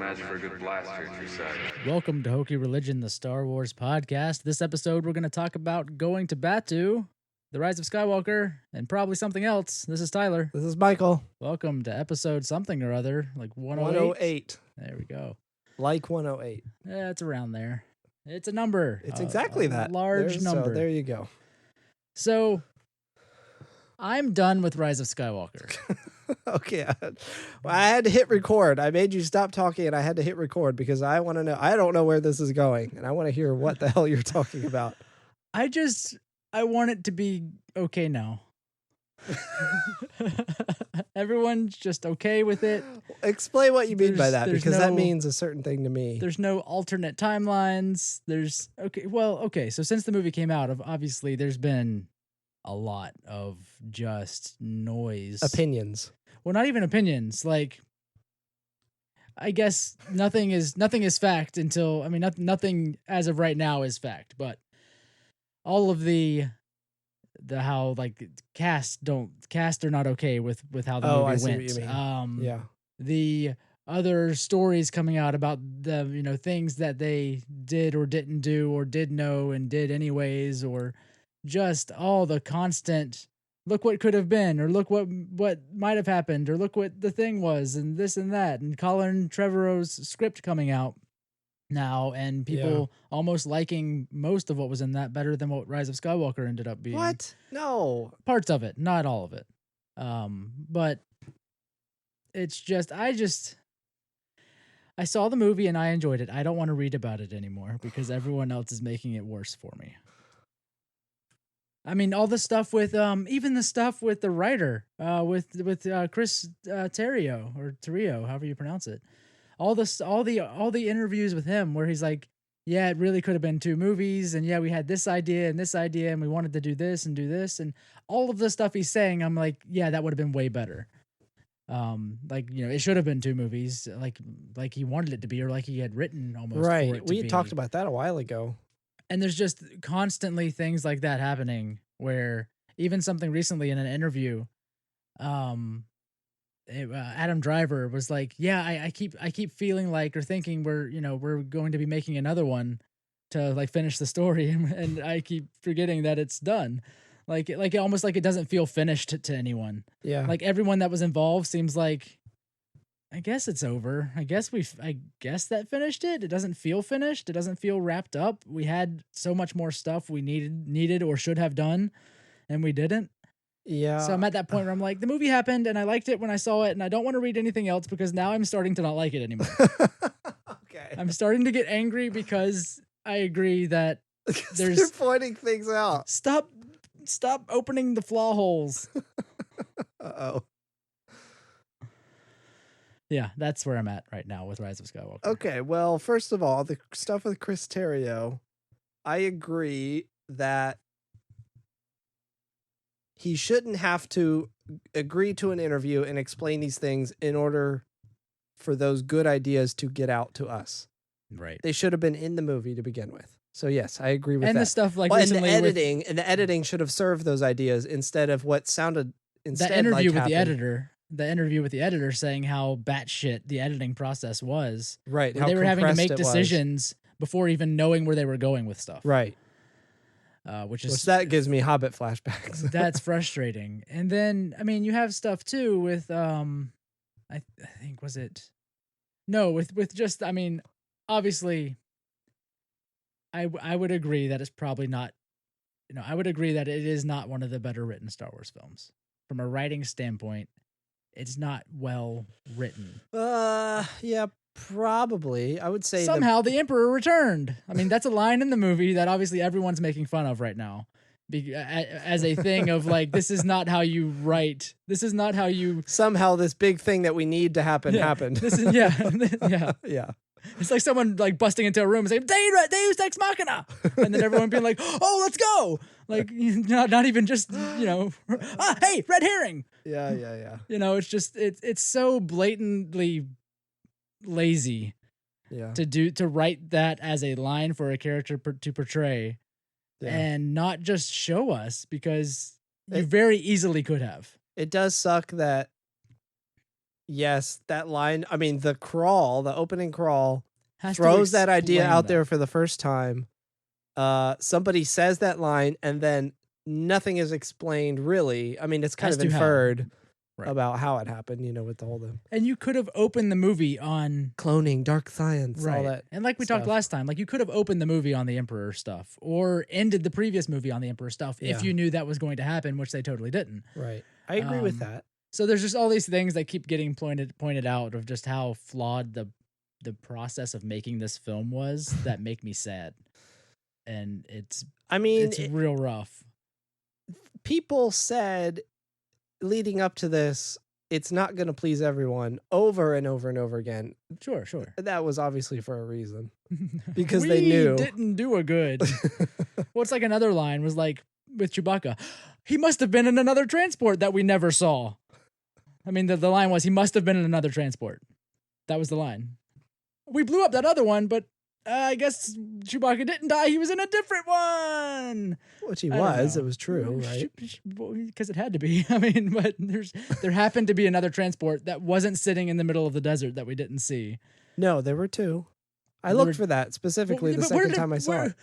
magic for a good blaster at your side. Welcome to Hokie Religion, the Star Wars podcast. This episode, we're going to talk about going to Batuu, the rise of Skywalker, and probably something else. This is Tyler. This is Michael. Welcome to episode something or other, like 108. 108. There we go. Like 108. Yeah, it's around there. It's a number. It's exactly that. Large number. So there you go. So, I'm done with Rise of Skywalker. Okay. Well, I had to hit record. I made you stop talking and I had to hit record because I want to know. I don't know where this is going and I want to hear what the hell you're talking about. I want it to be okay now. Everyone's just okay with it. Explain what you mean by that, because that no- means a certain thing to me. There's no alternate timelines. Okay. So since the movie came out, obviously there's been a lot of just noise. Opinions. Well, not even opinions. Like, I guess nothing is fact until, nothing as of right now is fact, but all of the how like cast are not okay with how the movie I see went. what you mean. Yeah. The other stories coming out about the things that they did or didn't do or did know and did anyways, or just all the constant look what could have been, or look what might have happened, or look what the thing was, and this and that, and Colin Trevorrow's script coming out now, and people almost liking most of what was in that better than what Rise of Skywalker ended up being. What? No. Parts of it, not all of it. But it's just I saw the movie and I enjoyed it. I don't want to read about it anymore because everyone else is making it worse for me. I mean, all the stuff with even the stuff with the writer, with Chris Terrio, however you pronounce it. All the interviews with him where he's like, yeah, it really could have been 2 movies, and yeah, we had this idea and we wanted to do this, and all of the stuff he's saying, I'm like, yeah, that would have been way better. It should have been 2 movies, like he wanted it to be, or like he had written almost. Right. For it to We be. talked about that a while ago. And there's just constantly things like that happening, where even something recently in an interview, Adam Driver was like, yeah, I keep feeling like, or thinking we're going to be making another one to like finish the story, and I keep forgetting that it's done. Like almost like it doesn't feel finished to anyone. Yeah. Like everyone that was involved seems like, I guess it's over. I guess that finished it. It doesn't feel finished. It doesn't feel wrapped up. We had so much more stuff we needed or should have done, and we didn't. Yeah. So I'm at that point where I'm like, the movie happened and I liked it when I saw it, and I don't want to read anything else because now I'm starting to not like it anymore. Okay. I'm starting to get angry because I agree that You're pointing things out. Stop opening the flaw holes. Uh-oh. Yeah, that's where I'm at right now with Rise of Skywalker. Okay, well, first of all, the stuff with Chris Terrio, I agree that he shouldn't have to agree to an interview and explain these things in order for those good ideas to get out to us. Right. They should have been in the movie to begin with. So yes, I agree with that. And the stuff like and recently the editing should have served those ideas instead of what sounded instead the interview like with the happened. editor. The interview with the editor saying how batshit the editing process was. Right. Where How they were having to make compressed it was. decisions before even knowing where they were going with stuff. Right. Which that gives me Hobbit flashbacks. That's frustrating. And then, I mean, you have stuff too with, I think, was it? No, with just, I mean, obviously, I would agree that it's probably not, I would agree that it is not one of the better written Star Wars films. From a writing standpoint, it's not well written. Yeah, probably. I would say somehow the Emperor returned. I mean, that's a line in the movie that obviously everyone's making fun of right now, as a thing of like, this is not how you write. This is not how you. Somehow this big thing that we need to happen happened. This is yeah. Yeah. It's like someone like busting into a room and saying Deus Ex Machina, and then everyone being like, "Oh, let's go!" Like not even just hey, red herring. Yeah. It's just it's so blatantly lazy. Yeah. To write that as a line for a character to portray, and not just show us, because you very easily could have. It does suck that Yes, that line. I mean, the opening crawl, Has to throws that idea explain out that. there for the first time. Somebody says that line, and then nothing is explained really. I mean, it's kind As of to how. inferred Right. about how it happened, with the whole And you could have opened the movie on cloning, dark science, all right. that. And like we talked stuff. last time, like you could have opened the movie on the Emperor stuff or ended the previous movie on the Emperor stuff Yeah. if you knew that was going to happen, which they totally didn't. Right. I agree with Um, that. So there's just all these things that keep getting pointed out of just how flawed the process of making this film was that make me sad. And it's real rough. People said leading up to this, it's not going to please everyone over and over and over again. Sure. That was obviously for a reason. Because they knew. We didn't do a good. What's like another line was like with Chewbacca, he must have been in another transport that we never saw. I mean, the line was, he must have been in another transport. That was the line. We blew up that other one, but I guess Chewbacca didn't die. He was in a different one. Which he I don't was. know. It was true, right? Because it had to be. I mean, but there happened to be another transport that wasn't sitting in the middle of the desert that we didn't see. No, there were two. I There looked were- for that specifically the But where second did time I saw it.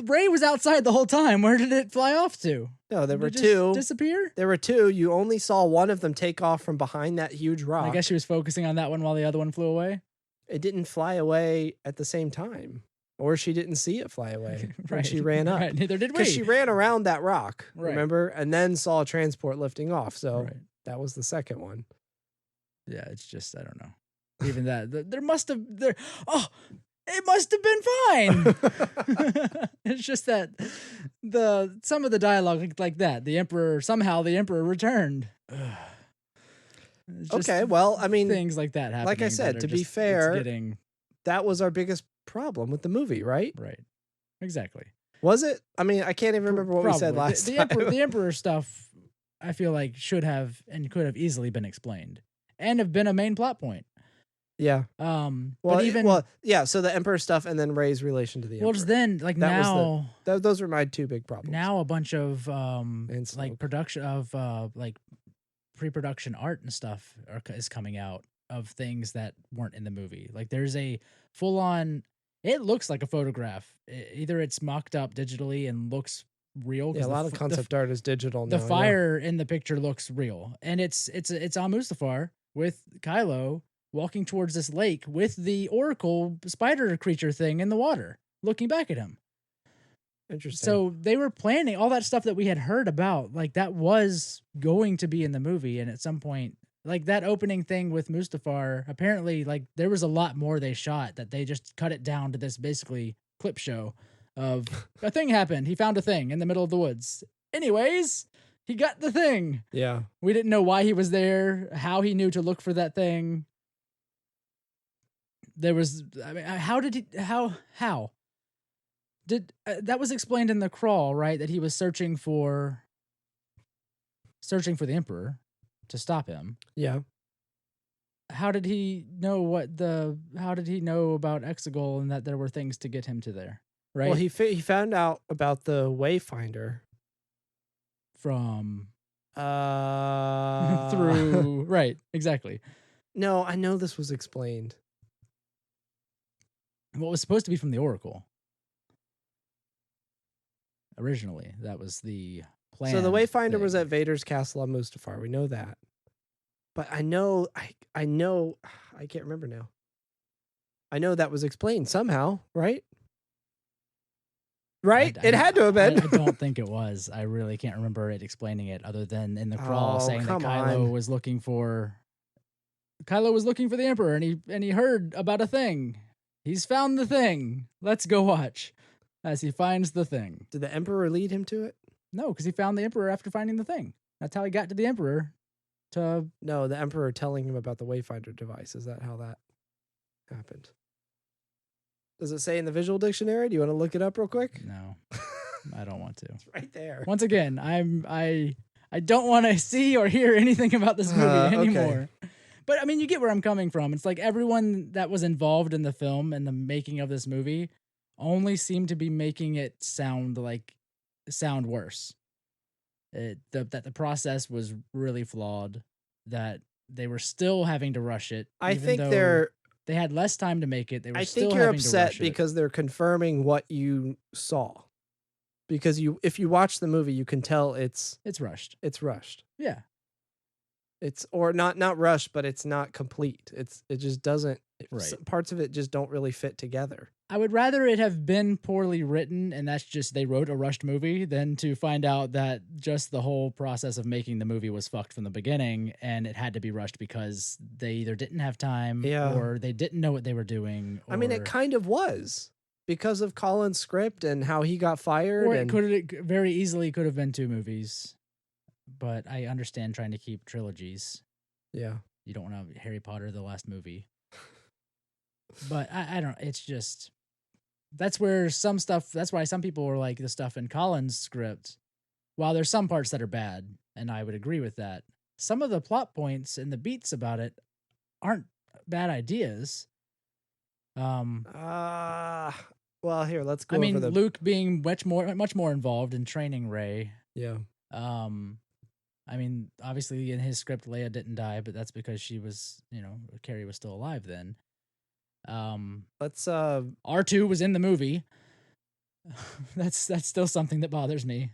Ray was outside the whole time. Where did it fly off to? No, there Did were it just two. disappear? There were two. You only saw one of them take off from behind that huge rock. I guess she was focusing on that one while the other one flew away. It didn't fly away at the same time. Or she didn't see it fly away when she ran up. Right. Neither did we. Because she ran around that rock, Right. remember? And then saw a transport lifting off. So Right. that was the second one. Yeah, it's just, I don't know. Even that, there must have, it must have been fine. It's just that some of the dialogue like that, somehow the Emperor returned. It's just Okay, well, I mean, things like that happen. like I said, to be fair, getting that was our biggest problem with the movie, right? right. Exactly. Was it? I mean, I can't even remember what we said Probably. last The time. Emperor stuff, I feel like should have and could have easily been explained and have been a main plot point. Yeah. But even yeah. So the Emperor stuff, and then Ray's relation to the Emperor. just then, like That was now, those were my two big problems. now a bunch of And like Snoke. production of like pre-production art and stuff is coming out of things that weren't in the movie. Like there's a full-on. It looks like a photograph. Either it's mocked up digitally and looks real. 'Cause Yeah, a lot of concept art is digital now. The fire in the picture looks real, and it's on Mustafar with Kylo walking towards this lake with the Oracle spider creature thing in the water, looking back at him. Interesting. So they were planning all that stuff that we had heard about, like that was going to be in the movie, and at some point, like that opening thing with Mustafar, apparently, like there was a lot more they shot that they just cut it down to this basically clip show of a thing happened. He found a thing in the middle of the woods. Anyways, he got the thing. yeah. We didn't know why he was there, how he knew to look for that thing. There was, I mean, how did that was explained in the crawl, right? That he was searching for the Emperor to stop him. Yeah. How did he know how did he know about Exegol and that there were things to get him to there? Right. Well, he found out about the Wayfinder from through. through right, exactly. No, I know this was explained. What was supposed to be from the Oracle. Originally, that was the plan. So the Wayfinder was at Vader's castle on Mustafar. We know that. But I know I can't remember now. I know that was explained somehow, right? Right? It had to have been. I don't think it was. I really can't remember it explaining it other than in the crawl saying that come Kylo on. was looking for the Emperor and he heard about a thing. He's found the thing. Let's go watch as he finds the thing. Did the Emperor lead him to it? No, because he found the Emperor after finding the thing. That's how he got to the Emperor. No, the Emperor telling him about the Wayfinder device. Is that how that happened? Does it say in the visual dictionary? Do you want to look it up real quick? No, I don't want to. It's right there. Once again, I don't want to see or hear anything about this movie Okay. anymore. But I mean, you get where I'm coming from. It's like everyone that was involved in the film and the making of this movie only seemed to be making it sound worse. That the process was really flawed. That they were still having to rush it. I even think though they had less time to make it. They were I still think you're having to upset rush it. because they're confirming what you saw. Because if you watch the movie, you can tell it's rushed. It's rushed. Yeah. It's or not rushed, but it's not complete. It just doesn't. Right. Parts of it just don't really fit together. I would rather it have been poorly written and that's just they wrote a rushed movie than to find out that just the whole process of making the movie was fucked from the beginning and it had to be rushed because they either didn't have time or they didn't know what they were doing. I mean, it kind of was because of Colin's script and how he got fired. Or and it very easily could have been 2 movies. But I understand trying to keep trilogies. Yeah. You don't want to have Harry Potter, the last movie. But I don't, it's just, that's where some stuff, that's why some people were like the stuff in Colin's script. While there's some parts that are bad, and I would agree with that, some of the plot points and the beats about it aren't bad ideas. Well, here, let's go I mean, over the Luke being much more involved in training Rey. Yeah. I mean, obviously in his script, Leia didn't die, but that's because she was, Carrie was still alive then. R2 was in the movie. That's still something that bothers me.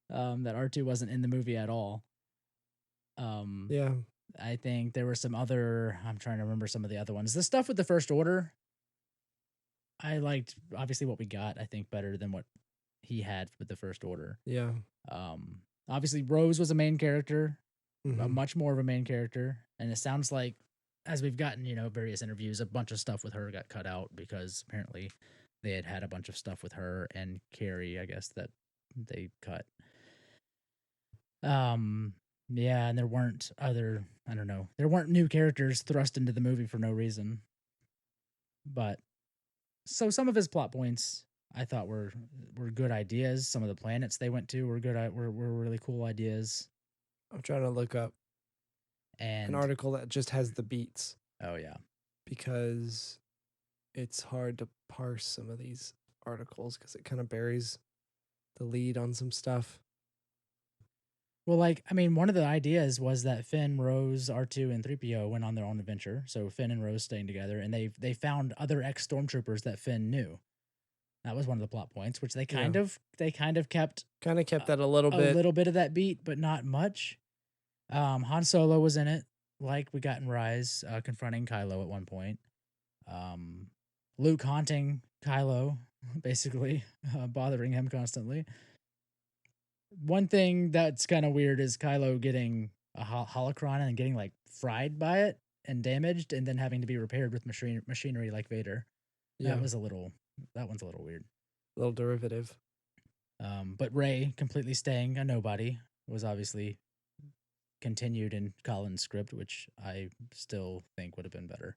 That R2 wasn't in the movie at all. Yeah. I think there were some other, I'm trying to remember some of the other ones. The stuff with the First Order, I liked obviously what we got, I think, better than what he had with the First Order. Yeah. Obviously Rose was a main character, much more of a main character. And it sounds like, as we've gotten, various interviews, a bunch of stuff with her got cut out because apparently they had a bunch of stuff with her and Carrie, I guess, that they cut. Yeah, and there weren't there weren't new characters thrust into the movie for no reason. But so some of his plot points I thought were good ideas. Some of the planets they went to were good. Were really cool ideas. I'm trying to look up an article that just has the beats. Oh yeah, because it's hard to parse some of these articles because it kind of buries the lead on some stuff. Well, one of the ideas was that Finn, Rose, R2, and 3PO went on their own adventure. So Finn and Rose staying together, and they found other ex-stormtroopers that Finn knew. That was one of the plot points, which they kind of kept that a little bit of that beat, but not much. Han Solo was in it, like we got in Rise, confronting Kylo at one point. Luke haunting Kylo, basically, bothering him constantly. One thing that's kind of weird is Kylo getting a holocron and getting fried by it and damaged, and then having to be repaired with machinery like Vader. Yeah. That one's a little weird. A little derivative. But Rey completely staying a nobody was obviously continued in Colin's script, which I still think would have been better.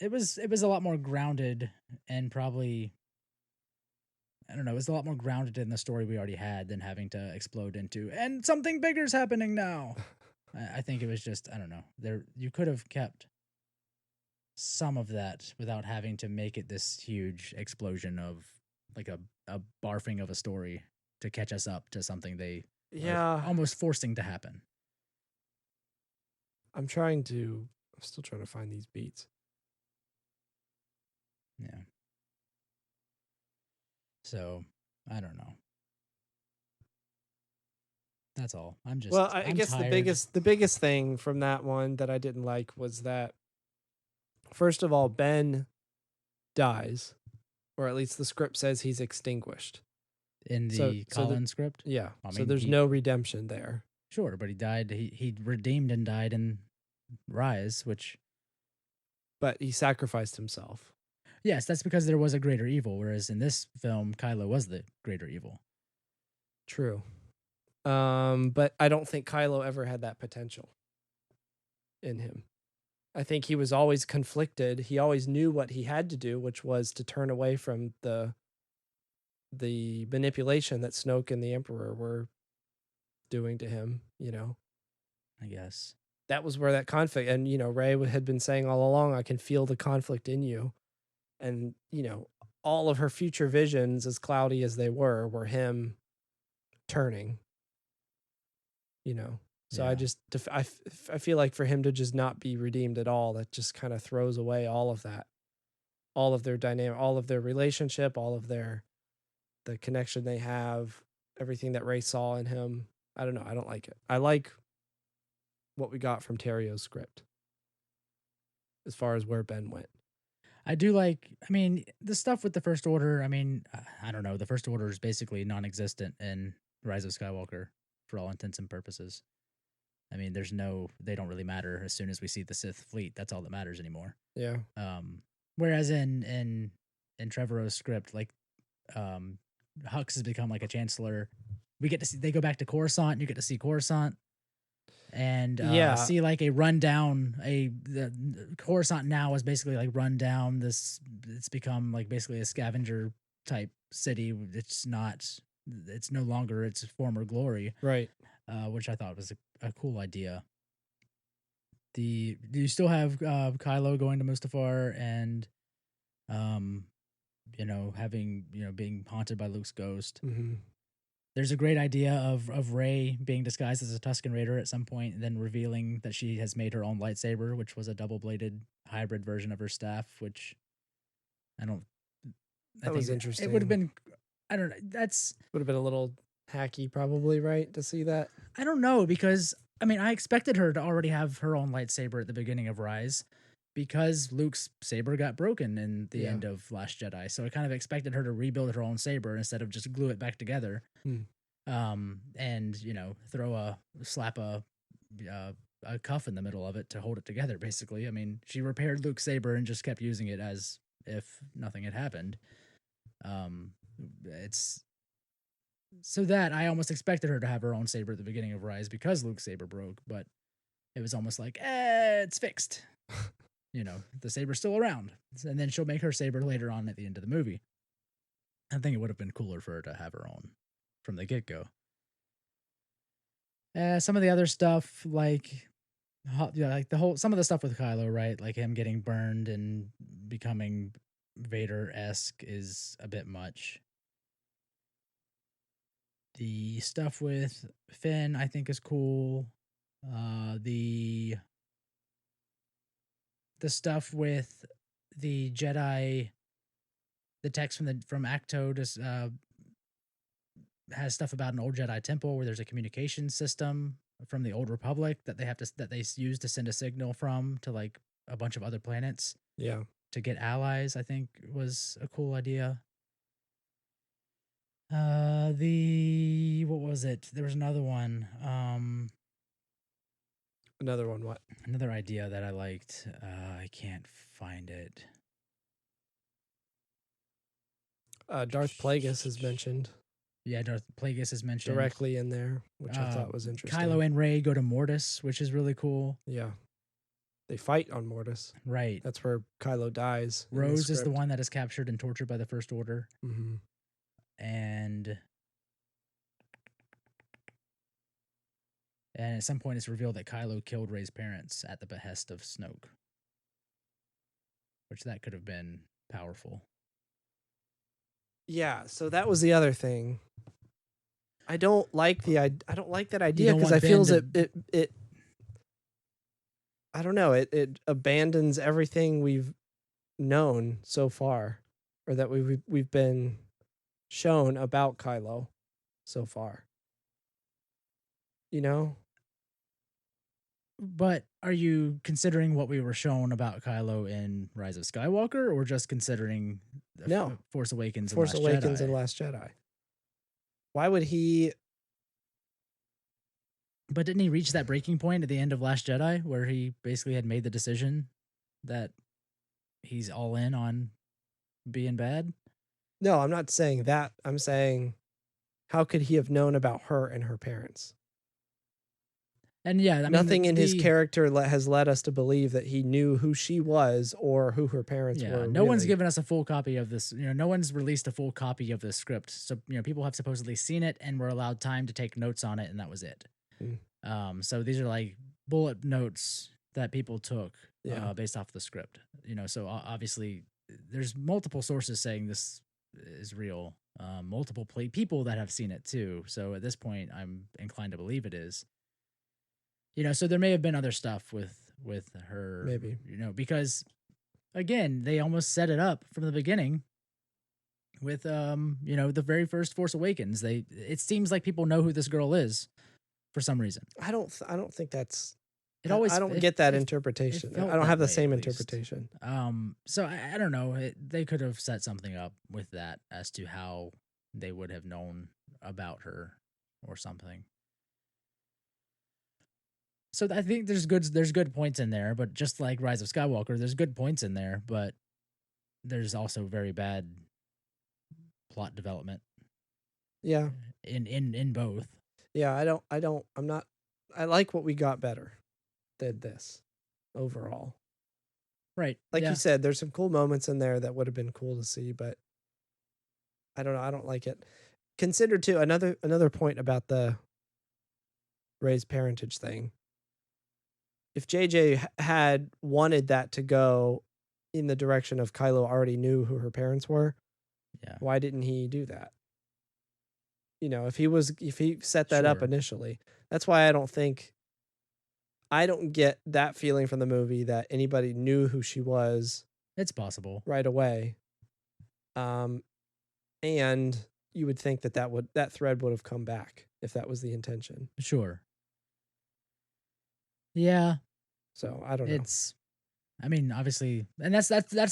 It was a lot more grounded and probably, I don't know, it was a lot more grounded in the story we already had than having to explode into, and something bigger's happening now. I think it was just, I don't know, you could have kept some of that without having to make it this huge explosion of a barfing of a story to catch us up to something they are almost forcing to happen. I'm still trying to find these beats. Yeah. So, I don't know. That's all. I guess tired. the biggest thing from that one that I didn't like was that, first of all, Ben dies, or at least the script says he's extinguished. In the Colin script? Yeah. So there's no redemption there. Sure, but he died. He redeemed and died in Rise, but he sacrificed himself. Yes, that's because there was a greater evil, whereas in this film, Kylo was the greater evil. True. But I don't think Kylo ever had that potential in him. I think he was always conflicted. He always knew what he had to do, which was to turn away from the manipulation that Snoke and the Emperor were doing to him, I guess. That was where that conflict, and, Rey had been saying all along, I can feel the conflict in you. And, all of her future visions, as cloudy as they were him turning, So Yeah. I feel like for him to just not be redeemed at all, that just kind of throws away all of that, all of their dynamic, all of their relationship, all of the connection they have, everything that Ray saw in him. I don't know. I don't like it. I like what we got from Terrio's script as far as where Ben went. I do like, I mean, the stuff with the First Order, I mean, I don't know. The First Order is basically non existent in Rise of Skywalker for all intents and purposes. I mean, they don't really matter as soon as we see the Sith fleet. That's all that matters anymore. Yeah. Whereas in Trevorrow's script, like, Hux has become like a chancellor. We get to see, they go back to Coruscant. You get to see Coruscant and see like a rundown. The Coruscant now is basically like run down. It's become like basically a scavenger type city. It's no longer its former glory. Right. Which I thought was a cool idea. You still have Kylo going to Mustafar and being haunted by Luke's ghost. Mm-hmm. There's a great idea of Rey being disguised as a Tusken Raider at some point, and then revealing that she has made her own lightsaber, which was a double-bladed hybrid version of her staff. Which that was interesting. It would have been, I don't know. Would have been a little hacky, probably, right, to see that. I don't know, because I mean, I expected her to already have her own lightsaber at the beginning of Rise, because Luke's saber got broken in the end of Last Jedi. So I kind of expected her to rebuild her own saber instead of just glue it back together. And slap a cuff in the middle of it to hold it together. Basically, I mean, she repaired Luke's saber and just kept using it as if nothing had happened. It's so that I almost expected her to have her own saber at the beginning of Rise because Luke's saber broke, but it was almost like, it's fixed. The saber's still around. And then she'll make her saber later on at the end of the movie. I think it would have been cooler for her to have her own from the get-go. Some of the other stuff, like some of the stuff with Kylo, right? Like him getting burned and becoming Vader-esque is a bit much. The stuff with Finn, I think, is cool. The stuff with the Jedi, the text from Acto just has stuff about an old Jedi temple where there's a communication system from the Old Republic that they use to send a signal from to like a bunch of other planets. Yeah. To get allies, I think was a cool idea. What was it? There was another one. Another one, what? Another idea that I liked. I can't find it. Darth Plagueis is mentioned. Yeah, Darth Plagueis is mentioned. Directly in there, which I thought was interesting. Kylo and Rey go to Mortis, which is really cool. Yeah. They fight on Mortis. Right. That's where Kylo dies. Rose is the one that is captured and tortured by the First Order. Mm-hmm. And at some point it's revealed that Kylo killed Rey's parents at the behest of Snoke. Which that could have been powerful. Yeah, so that was the other thing. I don't like that idea because I feel it I don't know, it abandons everything we've known so far, or that we've been shown about Kylo so far. But are you considering what we were shown about Kylo in Rise of Skywalker, or just considering Force Awakens and Last Jedi? Why would he? But didn't he reach that breaking point at the end of Last Jedi where he basically had made the decision that he's all in on being bad? No, I'm not saying that. I'm saying, how could he have known about her and her parents? And yeah, I mean, nothing in his character has led us to believe that he knew who she was or who her parents were. No one's given us a full copy of this. No one's released a full copy of this script. So, people have supposedly seen it and were allowed time to take notes on it, and that was it. So these are like bullet notes that people took based off the script. So obviously there's multiple sources saying this is real. Multiple people that have seen it too. So at this point, I'm inclined to believe it is. So there may have been other stuff with her, Maybe. because again, they almost set it up from the beginning with the very first Force Awakens. It seems like people know who this girl is for some reason. I don't think that's. It always I don't it- get that it- interpretation. it felt I don't that have the way, same at least. interpretation. So I don't know. They could have set something up with that as to how they would have known about her or something. So I think there's good points in there, but just like Rise of Skywalker, there's good points in there, but there's also very bad plot development Yeah. in both. Yeah, I like what we got better than this overall. Right. Like yeah. you said, there's some cool moments in there that would have been cool to see, but I don't know. I don't like it. Consider too another point about the raised parentage thing. If JJ had wanted that to go in the direction of Kylo already knew who her parents were, Yeah. why didn't he do that? If he set that up Sure. initially. That's why I don't get that feeling from the movie that anybody knew who she was It's possible. right away. And you would think that thread would have come back if that was the intention. Sure. Yeah. So I don't know. Obviously, and that's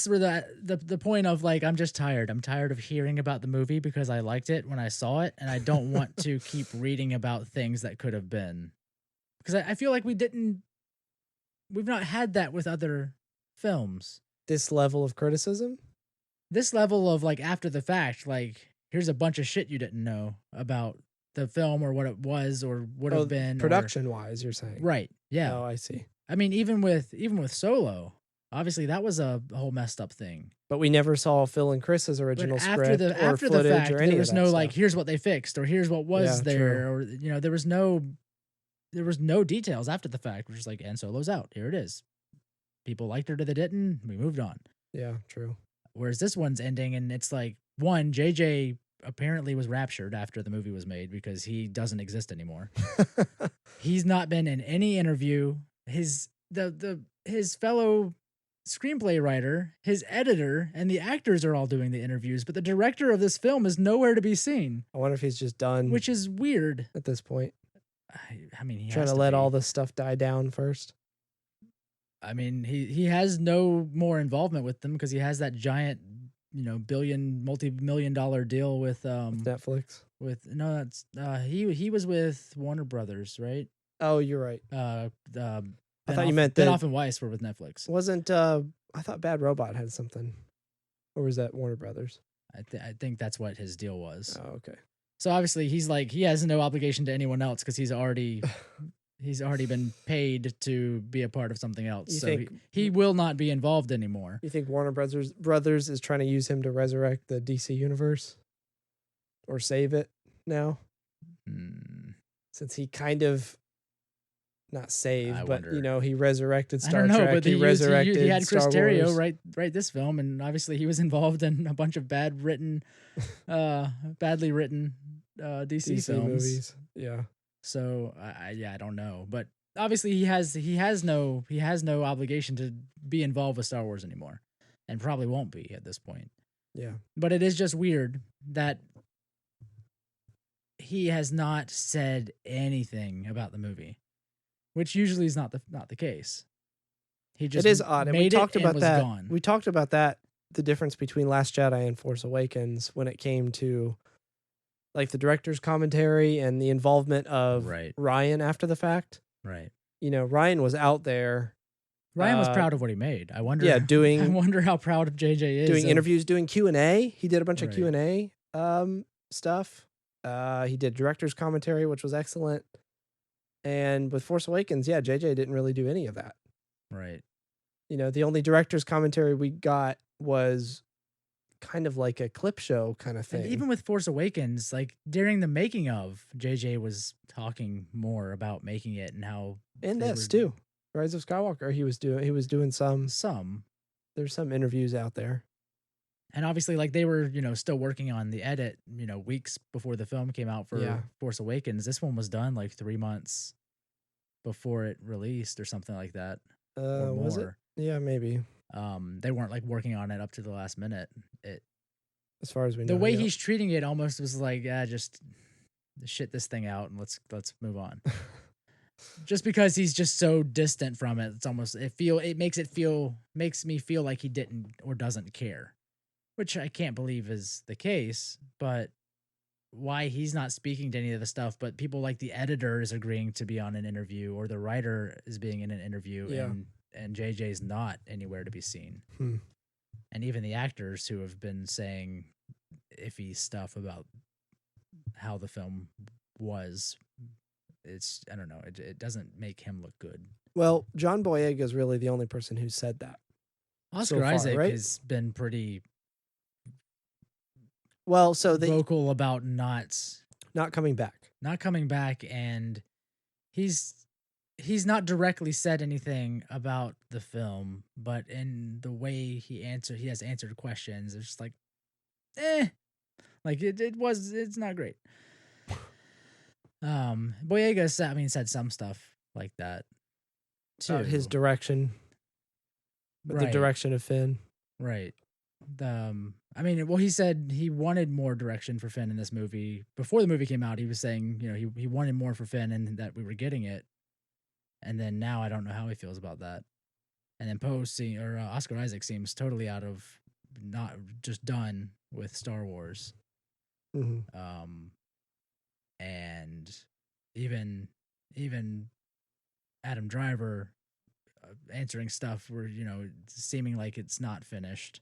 where the point of like, I'm just tired. I'm tired of hearing about the movie because I liked it when I saw it, and I don't want to keep reading about things that could have been. Because I feel like we've not had that with other films. This level of criticism? This level of like after the fact, like here's a bunch of shit you didn't know about the film or what it was or would have been production wise, you're saying. Right. Yeah. Oh, I see. Even with Solo, obviously that was a whole messed up thing. But we never saw Phil and Chris's original But script or after footage the fact, or any there was of that no stuff. like here's what they fixed or here's what was Yeah, there true. or there was no details after the fact. We're just like, and Solo's out. Here it is. People liked her, they didn't. We moved on. Yeah, true. Whereas this one's ending, and it's like, one, JJ apparently was raptured after the movie was made because he doesn't exist anymore. He's not been in any interview. His fellow screenplay writer, his editor, and the actors are all doing the interviews, but the director of this film is nowhere to be seen. I wonder if he's just done, which is weird at this point. He trying to let all this stuff die down first. He has no more involvement with them because he has that giant, multi-million-dollar deal with Netflix. He was with Warner Brothers, right? Oh, you're right. I thought you meant Benoff and Weiss were with Netflix. Wasn't I thought Bad Robot had something, or was that Warner Brothers? I think that's what his deal was. Oh, okay. So obviously he's like he has no obligation to anyone else because he's already been paid to be a part of something else. So he will not be involved anymore. You think Warner Brothers is trying to use him to resurrect the DC universe or save it now? Since he kind of not saved, but he resurrected Star Trek. But he resurrected. He had Chris Terrio write this film, and obviously he was involved in a bunch of badly written DC films. Movies. Yeah. So I don't know, but obviously he has no obligation to be involved with Star Wars anymore, and probably won't be at this point. Yeah. But it is just weird that he has not said anything about the movie, which usually is not the case. He just it is odd, and we talked about that. Gone. We talked about that, the difference between Last Jedi and Force Awakens when it came to like the director's commentary and the involvement of Ryan after the fact. Right. Ryan was out there. Ryan was proud of what he made. I wonder. Yeah, I wonder how proud of JJ is. Doing interviews, doing Q&A. He did a bunch of Q&A stuff. He did director's commentary, which was excellent. And with Force Awakens, JJ didn't really do any of that. Right. The only director's commentary we got was kind of like a clip show kind of thing. And even with Force Awakens, like during the making of, JJ was talking more about making it and how. And that's too. Rise of Skywalker, he was doing some. There's some interviews out there. And obviously, like they were, still working on the edit, weeks before the film came out for Force Awakens. This one was done like 3 months before it released or something like that. Or Was it? more. Yeah, maybe. They weren't like working on it up to the last minute. As far as we know, The way yeah. he's treating it almost was like, just shit this thing out and let's move on. Just because he's just so distant from it, it's almost makes me feel like he didn't or doesn't care, which I can't believe is the case. But why he's not speaking to any of the stuff, but people like the editor is agreeing to be on an interview, or the writer is being in an interview, Yeah. and JJ's not anywhere to be seen. And even the actors who have been saying iffy stuff about how the film was, I don't know, it doesn't make him look good. Well, John Boyega is really the only person who said that. Oscar so far, Isaac right? has been pretty Well, so vocal about not coming back. And he's not directly said anything about the film, but in the way he has answered questions, it's just like, like it's not great. Boyega said some stuff like that too. About his direction. The direction of Finn. Right. He said he wanted more direction for Finn in this movie. Before the movie came out, he was saying, he wanted more for Finn and that we were getting it. And then now I don't know how he feels about that. And then Oscar Isaac seems totally not just done with Star Wars. Mm-hmm. And even Adam Driver answering stuff where, seeming like it's not finished,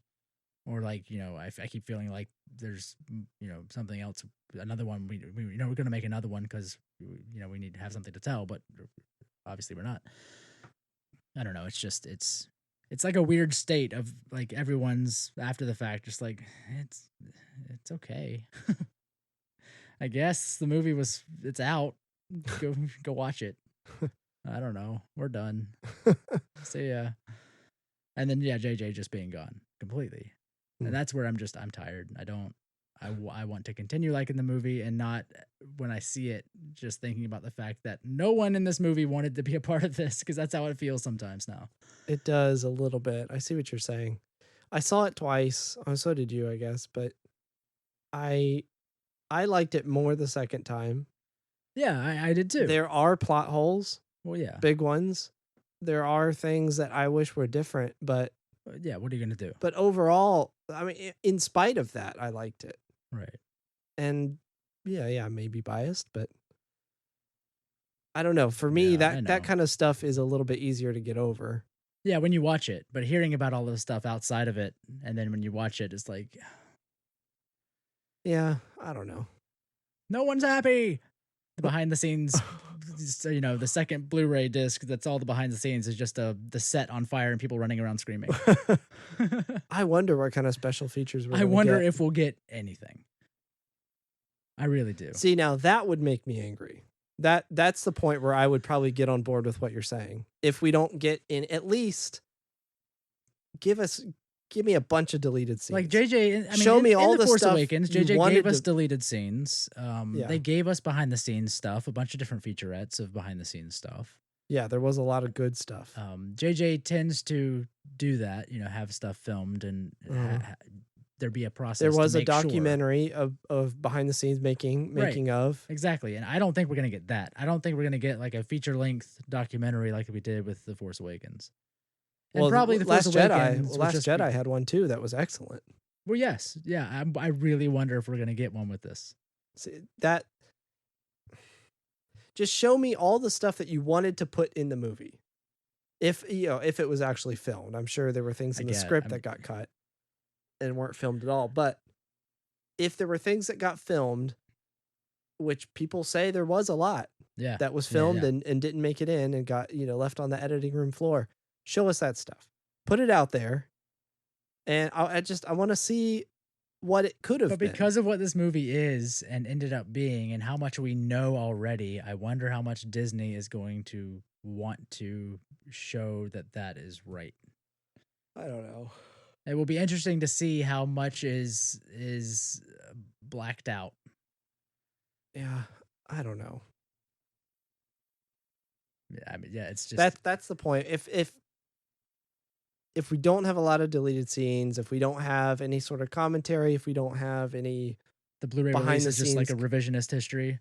or like, I keep feeling like there's, something else, another one. We're going to make another one because, we need to have something to tell, but obviously we're not. I don't know. It's just, it's like a weird state of like everyone's after the fact, just like, it's okay. I guess the movie it's out. Go watch it. I don't know. We're done. See ya. And then JJ just being gone completely. And that's where I'm tired. I want to continue liking the movie, and not when I see it just thinking about the fact that no one in this movie wanted to be a part of this, because that's how it feels sometimes now. It does a little bit. I see what you're saying. I saw it twice. Oh, so did you, I guess, but I liked it more the second time. Yeah, I did too. There are plot holes. Well, yeah. Big ones. There are things that I wish were different, but yeah, what are you going to do? But overall, I mean, in spite of that, I liked it. Right. And yeah, maybe biased, but I don't know. For me, that kind of stuff is a little bit easier to get over. Yeah, when you watch it, but hearing about all the stuff outside of it, and then when you watch it, it's like, yeah, I don't know. No one's happy. The behind the scenes, the second Blu-ray disc, that's all the behind the scenes, is just the set on fire and people running around screaming. I wonder what kind of special features we're I wonder if we'll get anything. I really do. See, now that would make me angry. That's the point where I would probably get on board with what you're saying. If we don't get in, at least give me a bunch of deleted scenes. Like JJ, show me all the Force stuff Awakens. JJ gave us deleted scenes. They gave us behind the scenes stuff, a bunch of different featurettes of behind the scenes stuff. Yeah, there was a lot of good stuff. JJ tends to do that, have stuff filmed and there be a process. There was a documentary of behind the scenes making of. Exactly. And I don't think we're going to get that. I don't think we're going to get like a feature length documentary like we did with The Force Awakens. And probably The Force Awakens. Last Jedi had one too that was excellent. Well, yes. Yeah. I really wonder if we're going to get one with this. See, just show me all the stuff that you wanted to put in the movie. If it was actually filmed. I'm sure there were things in the script that got cut and weren't filmed at all. But if there were things that got filmed, which people say there was a lot that was filmed and didn't make it in and got, left on the editing room floor, show us that stuff. Put it out there. And I want to see what it could have been. But because of what this movie is and ended up being and how much we know already, I wonder how much Disney is going to want to show that is right. I don't know. It will be interesting to see how much is blacked out. Yeah, I don't know. I mean, yeah, it's just That's the point. If we don't have a lot of deleted scenes, if we don't have any sort of commentary, if we don't have any the Blu-ray behind release the is just like a scenes- revisionist history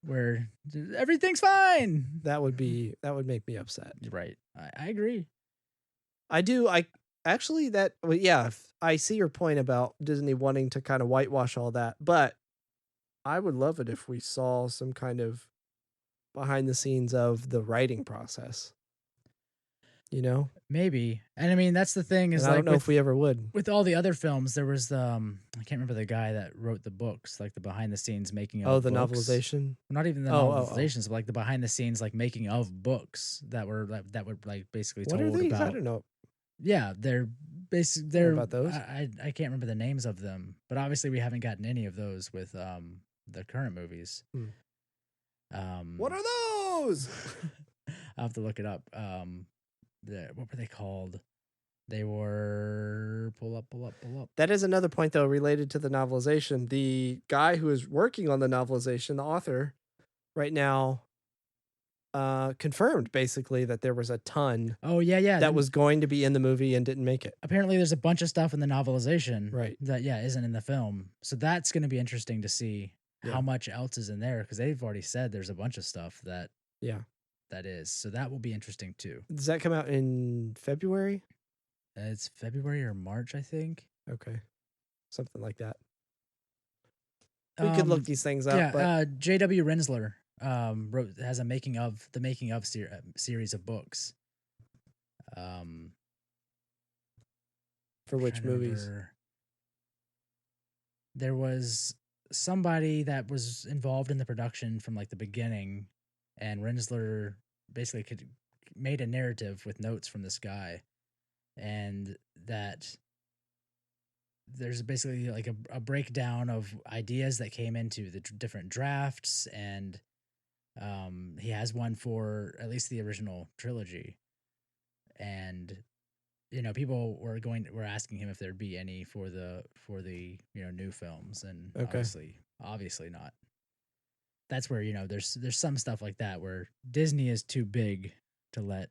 where everything's fine. that would make me upset. Right. I agree. I actually that well, yeah, I see your point about Disney wanting to kind of whitewash all that, but I would love it if we saw some kind of behind the scenes of the writing process. You know? Maybe. And I mean, that's the thing is And I like don't know if we ever would. with all the other films, there was the I can't remember the guy that wrote the books, like the behind the scenes making of The books. novelization. Not even the Oh. novelizations, but like the behind the scenes like making of books that were like basically What told are these? about. I don't know. Yeah, they're Know they're about those. I can't remember the names of them, but obviously we haven't gotten any of those with the current movies. What are those? I'll have to look it up. What were they called? They were pull up. That is another point though related to the novelization. The guy who is working on the novelization, the author, right now confirmed basically that there was a ton Oh yeah. that was going to be in the movie and didn't make it. Apparently there's a bunch of stuff in the novelization Right. that isn't in the film. So that's going to be interesting to see Yeah. how much else is in there because they've already said there's a bunch of stuff that is. So that will be interesting too. Does that come out in February? It's February or March, I think. Okay. Something like that. We could look these things up, but J.W. Rinsler has a making of series of books. for which movies? There was somebody that was involved in the production from like the beginning, and Rinsler basically made a narrative with notes from this guy, and that there's basically like a breakdown of ideas that came into the different drafts, and he has one for at least the original trilogy, and people were asking him if there'd be any for the new films, and Okay. obviously not. That's where there's some stuff like that where Disney is too big to let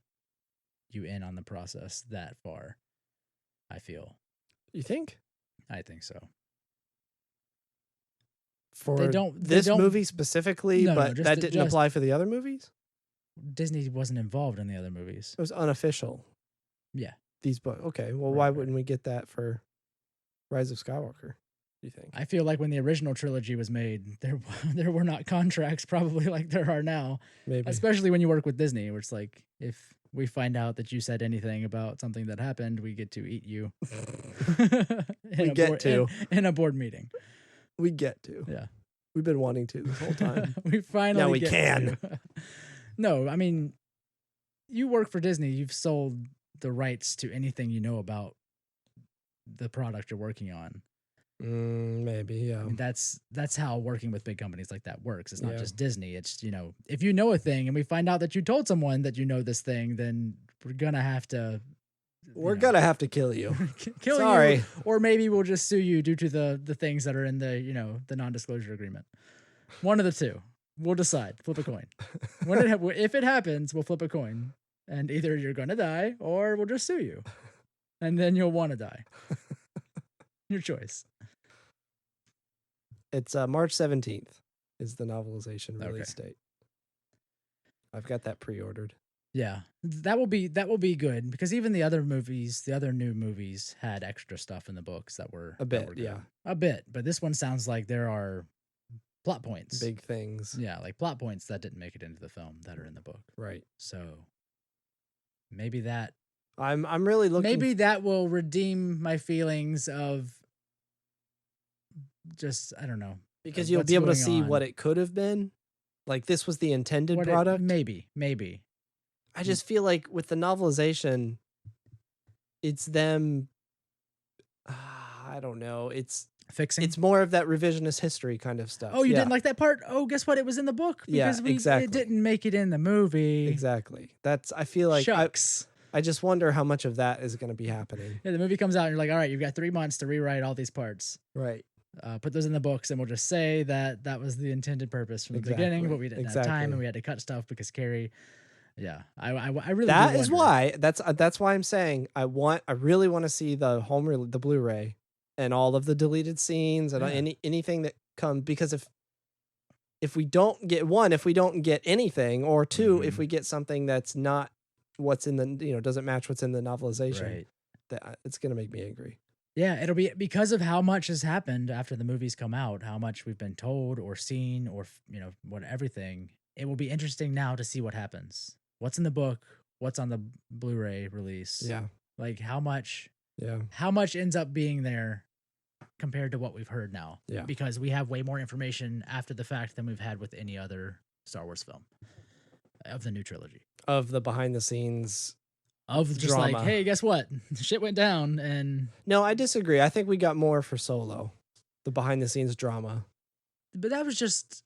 you in on the process that far. I feel. You think? I think so. For They this don't- movie specifically, No, but just that the- didn't just- apply for the other movies? Disney wasn't involved in the other movies. It was unofficial. Yeah. These books. Okay. Well, Right, why right. wouldn't we get that for Rise of Skywalker? Do you think? I feel like when the original trilogy was made, there were not contracts probably like there are now, Maybe. especially when you work with Disney, where it's like if we find out that you said anything about something that happened, we get to eat you. In a board meeting. We get to. Yeah. We've been wanting to this whole time. We finally Now we get can. to. No, I mean, you work for Disney. You've sold the rights to anything you know about the product you're working on. Maybe, yeah. I mean, that's how working with big companies like that works. It's not Yeah. just Disney. It's if you know a thing and we find out that you told someone that you know this thing, then we're gonna have to. We're gonna have to kill you. kill Sorry. you, or maybe we'll just sue you due to the things that are in the the non-disclosure agreement. One of the two. We'll decide. Flip a coin. If it happens, we'll flip a coin, and either you're gonna die or we'll just sue you, and then you'll want to die. Your choice. It's March 17th is the novelization release date. I've got that pre-ordered. Yeah, that will be good because even the other new movies had extra stuff in the books that were A that bit, were good. yeah. A bit. But this one sounds like there are plot points, Big things. yeah, like plot points that didn't make it into the film that are in the book. Right. So maybe that I'm really looking. maybe that will redeem my feelings of just I don't know because of you'll what's be able to going see on. what it could have been. Like this was the intended What product. maybe. I just feel like with the novelization, it's them. I don't know. It's Fixing. more of that revisionist history kind of stuff. Oh, you Yeah, didn't like that part? Oh, guess what? It was in the book Yeah, because exactly. it didn't make it in the movie. exactly. That's. I feel like Shucks. I just wonder how much of that is going to be happening. Yeah, the movie comes out and you're like, all right, you've got 3 months to rewrite all these parts. Right. Put those in the books, and we'll just say that was the intended purpose from the beginning, Exactly, but we didn't have time, exactly. and we had to cut stuff because Carrie Yeah, I really That do is wonder. why that's why I'm saying I really want to see the the Blu-ray and all of the deleted scenes and Yeah. anything that comes, because if we don't get anything, or two, if Mhm. we get something that's not what's in the, doesn't match what's in the novelization, Right. that it's going to make me angry. Yeah, it'll be because of how much has happened after the movies come out, how much we've been told or seen or what everything. It will be interesting now to see what happens. What's in the book? What's on the Blu-ray release? Yeah. Like how much Yeah. ends up being there compared to what we've heard now. Yeah. Because we have way more information after the fact than we've had with any other Star Wars film of the new trilogy. Of the behind the scenes. Of just like, drama. hey, guess what? Shit went down, and No, I disagree. I think we got more for Solo. The behind the scenes drama. but that was just,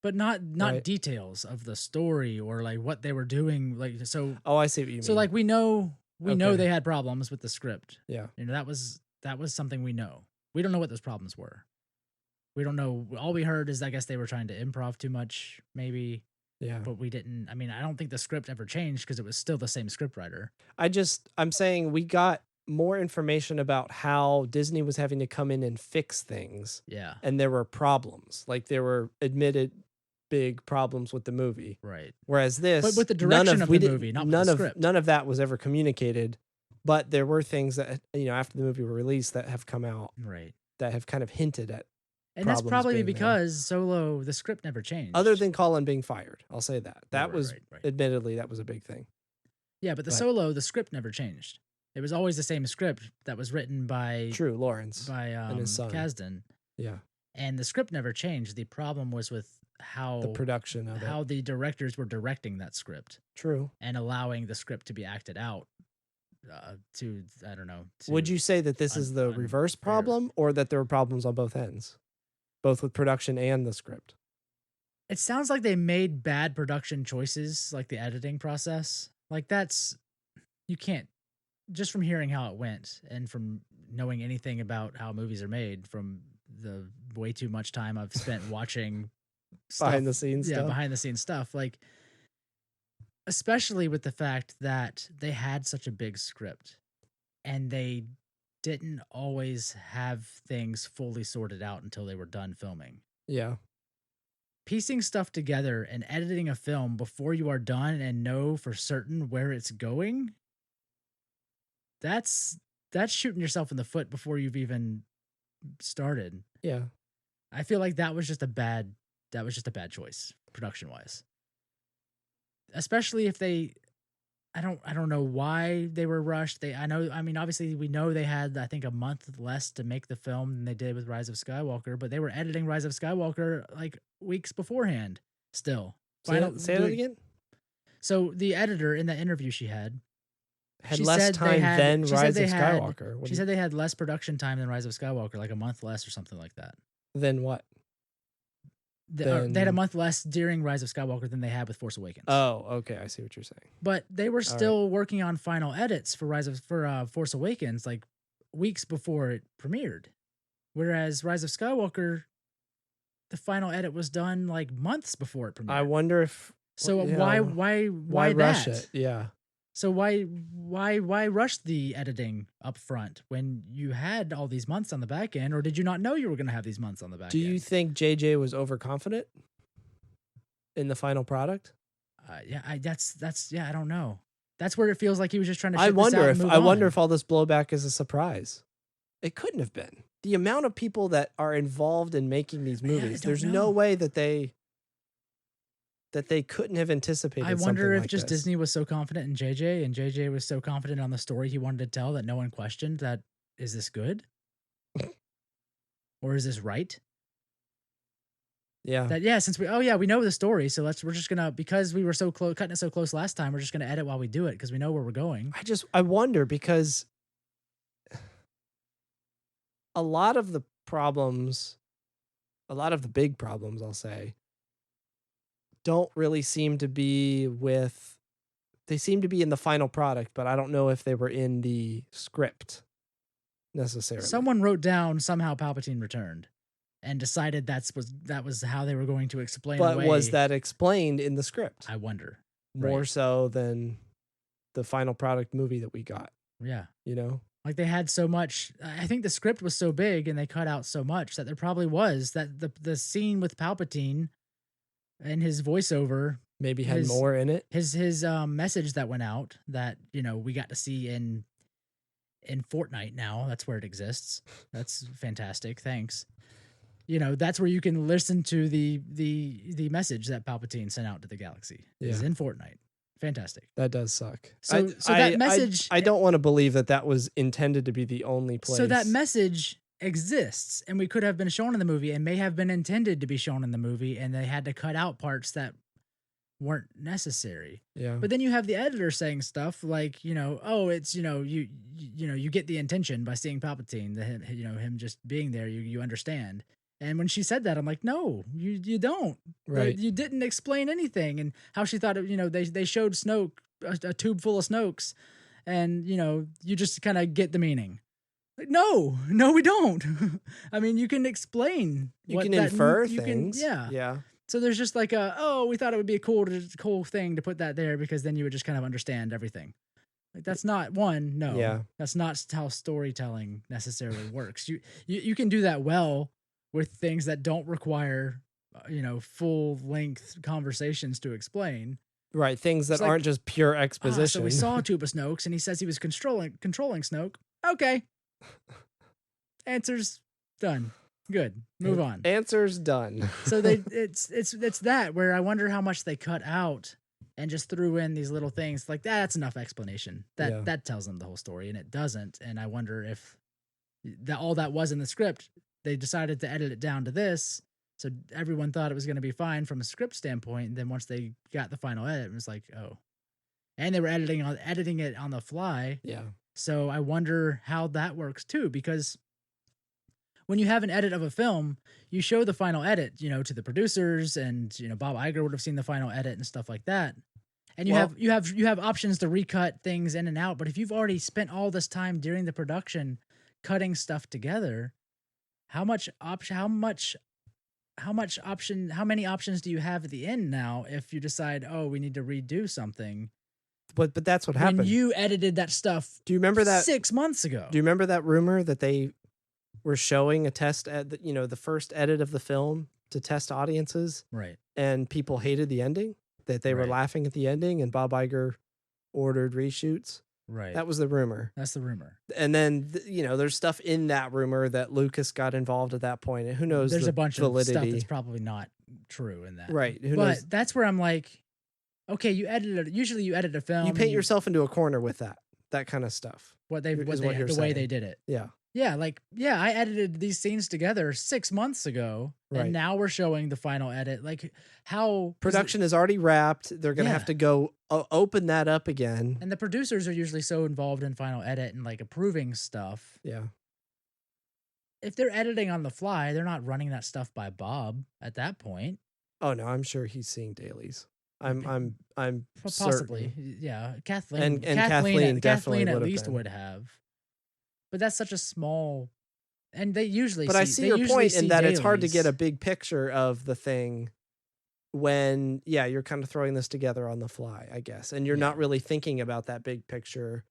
but not Right. details of the story or like what they were doing. Like so, Oh, I see what you mean. so like we know Okay. they had problems with the script. Yeah. That was something we know. We don't know what those problems were. We don't know. All we heard is I guess they were trying to improv too much, maybe. Yeah. But we didn't. I mean, I don't think the script ever changed because it was still the same script writer. I'm saying we got more information about how Disney was having to come in and fix things, Yeah. and there were problems. Like there were admitted big problems with the movie. Right. Whereas this, But with the direction of we the didn't- movie, not with the script. none of that was ever communicated. But there were things that, after the movie were released, that have come out Right. that have kind of hinted at. And that's problems probably being there. because Solo, the script never changed. Other than Colin being fired, I'll say that. That Right, was, right. admittedly, that was a big thing. Yeah, but But- Solo, the script never changed. It was always the same script that was written by True, Lawrence. by his son. Kasdan, Yeah, and the script never changed. The problem was with how the production of it. the directors were directing that script True. and allowing the script to be acted out. To I don't know. Would to- you say that this is the reverse unfair. problem, or that there were problems on both ends, both with production and the script? It sounds like they made bad production choices, like the editing process. Like that's you can't just from hearing how it went and from knowing anything about how movies are made from the way too much time I've spent watching stuff, Behind the scenes stuff? behind the scenes stuff, like especially with the fact that they had such a big script and they didn't always have things fully sorted out until they were done filming. Yeah. Piecing stuff together and editing a film before you are done and know for certain where it's going, that's shooting yourself in the foot before you've even started. Yeah. I feel like that was just a bad choice production wise. Especially if they I don't know why they were rushed. I mean obviously we know they had I think a month less to make the film than they did with Rise of Skywalker, but they were editing Rise of Skywalker like weeks beforehand still. Say that again? So the editor in the interview she had she less said they time had- than she said Rise they of had- Skywalker. What she said they had less production time than Rise of Skywalker, like a month less or something like that. Then what? They had a Then- month less during Rise of Skywalker than they had with Force Awakens. Oh, okay. I see what you're saying. But they were right. still working on final edits for Force Awakens like weeks before it premiered. Whereas Rise of Skywalker, the final edit was done like months before it premiered. I wonder if So yeah, why rush that? it? Yeah. So why rush the editing up front when you had all these months on the back end, or did you not know you were going to have these months on the back Do end? you think JJ was overconfident in the final product? That's I don't know. That's where it feels like he was just trying to. I ship this wonder out if and move on. if all this blowback is a surprise. It couldn't have been. The amount of people that are involved in making these movies, don't there's know. no way that they couldn't have anticipated. I wonder something if like just this. Disney was so confident in JJ and JJ was so confident on the story he wanted to tell that no one questioned that. Is this good? Or is this right? Yeah. That since we know the story, so we're just gonna, because we were so close, cutting it so close last time, we're just gonna edit while we do it because we know where we're going. I wonder because a lot of the big problems, I'll say, don't really seem to be they seem to be in the final product, but I don't know if they were in the script necessarily. Someone wrote down somehow Palpatine returned and decided that was how they were going to explain But away. was that explained in the script? I wonder. more Right. so than the final product movie that we got, Yeah. you know? Like they had so much. I think the script was so big and they cut out so much that there probably was that the scene with Palpatine and his voiceover, Maybe had his more in it. his message that went out that we got to see in Fortnite now. That's where it exists. That's fantastic. Thanks. That's where you can listen to the message that Palpatine sent out to the galaxy. Is Yeah. in Fortnite. Fantastic. That does suck. So that message. I don't want to believe that was intended to be the only place. So that message exists, and we could have been shown in the movie, and may have been intended to be shown in the movie, and they had to cut out parts that weren't necessary. Yeah. But then you have the editor saying stuff like, oh, it's you get the intention by seeing Palpatine, him just being there, you understand. And when she said that, I'm like, no, you don't. Right. You didn't explain anything, and how she thought they showed Snoke a tube full of Snokes, and you just kind of get the meaning. Like, no, we don't. I mean, you can explain. You can infer you things. Yeah. So there's just like we thought it would be a cool thing to put that there because then you would just kind of understand everything. Like that's not one. No. Yeah. That's not how storytelling necessarily works. You can do that well with things that don't require full length conversations to explain. Right, things that It's like, aren't just pure exposition. So we saw a tube of Snokes, and he says he was controlling Snoke. Okay. Answer's done. Good. Move on. Answer's done. So it's that where I wonder how much they cut out and just threw in these little things like that's enough explanation. That tells them the whole story, and it doesn't. And I wonder if all that was in the script, they decided to edit it down to this. So everyone thought it was going to be fine from a script standpoint. And then once they got the final edit, it was like, oh. And they were editing it on the fly. Yeah. So I wonder how that works too, because when you have an edit of a film, you show the final edit, to the producers, and Bob Iger would have seen the final edit and stuff like that. And you have options to recut things in and out. But if you've already spent all this time during the production cutting stuff together, how many options do you have at the end now if you decide, oh, we need to redo something? But that's what happened. When you edited that stuff. Do you remember that 6 months ago? Do you remember that rumor that they were showing a test at the first edit of the film to test audiences? Right. And people hated the ending, that they were laughing at the ending, and Bob Iger ordered reshoots. Right. That was the rumor. That's the rumor. And then, there's stuff in that rumor that Lucas got involved at that point, and who knows There's the a bunch validity. of stuff that's probably not true in that. Right. Who but knows? That's where I'm like, okay, usually you edit a film. You paint yourself into a corner with that kind of stuff. The way they did it. Yeah. Yeah, I edited these scenes together 6 months ago, and now we're showing the final edit. Like how production is already wrapped. They're gonna have to go open that up again. And the producers are usually so involved in final edit and like approving stuff. Yeah. If they're editing on the fly, they're not running that stuff by Bob at that point. Oh no, I'm sure he's seeing dailies. I'm possibly certain. Yeah. Kathleen and Kathleen definitely at least would have. But that's such a small, and they usually. But I see your point in that it's hard to get a big picture of the thing when you're kind of throwing this together on the fly, I guess, and you're not really thinking about that big picture,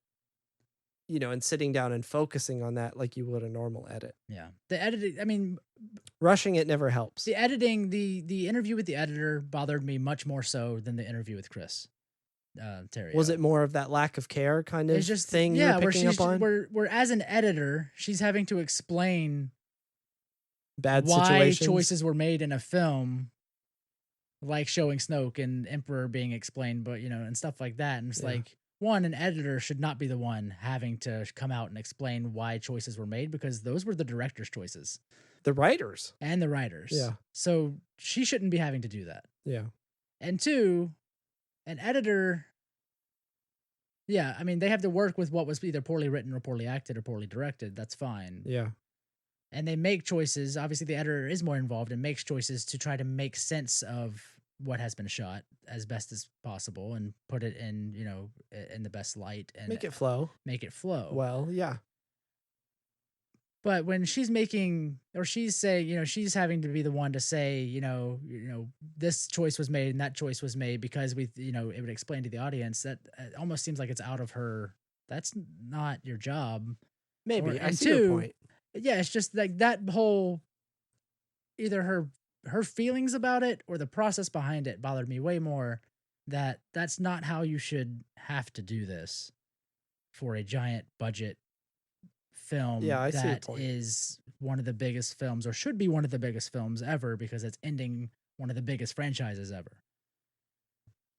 and sitting down and focusing on that like you would a normal edit. Yeah, the editing. I mean, rushing it never helps. The editing, the interview with the editor bothered me much more so than the interview with Chris. Terry. Was it more of that lack of care kind of thing you're picking up on? Where as an editor, she's having to explain why situations. Choices were made in a film, like showing Snoke and Emperor being explained, but and stuff like that. And it's like, an editor should not be the one having to come out and explain why choices were made, because those were the director's choices. The writers. And the writers. Yeah. So she shouldn't be having to do that. Yeah. And two, an editor, I mean, they have to work with what was either poorly written or poorly acted or poorly directed. That's fine. Yeah. And they make choices. Obviously, the editor is more involved and makes choices to try to make sense of what has been shot as best as possible and put it in, in the best light and make it flow. Make it flow. Well, yeah. But when she's making, or she's saying, she's having to be the one to say, this choice was made and that choice was made because it would explain to the audience that it almost seems like it's out of her. That's not your job. Maybe. I And see your two, point. yeah, it's just like that whole, either her feelings about it or the process behind it bothered me way more. That's not how you should have to do this for a giant budget film Yeah, I see your that point. is one of the biggest films, or should be one of the biggest films ever, because it's ending one of the biggest franchises ever.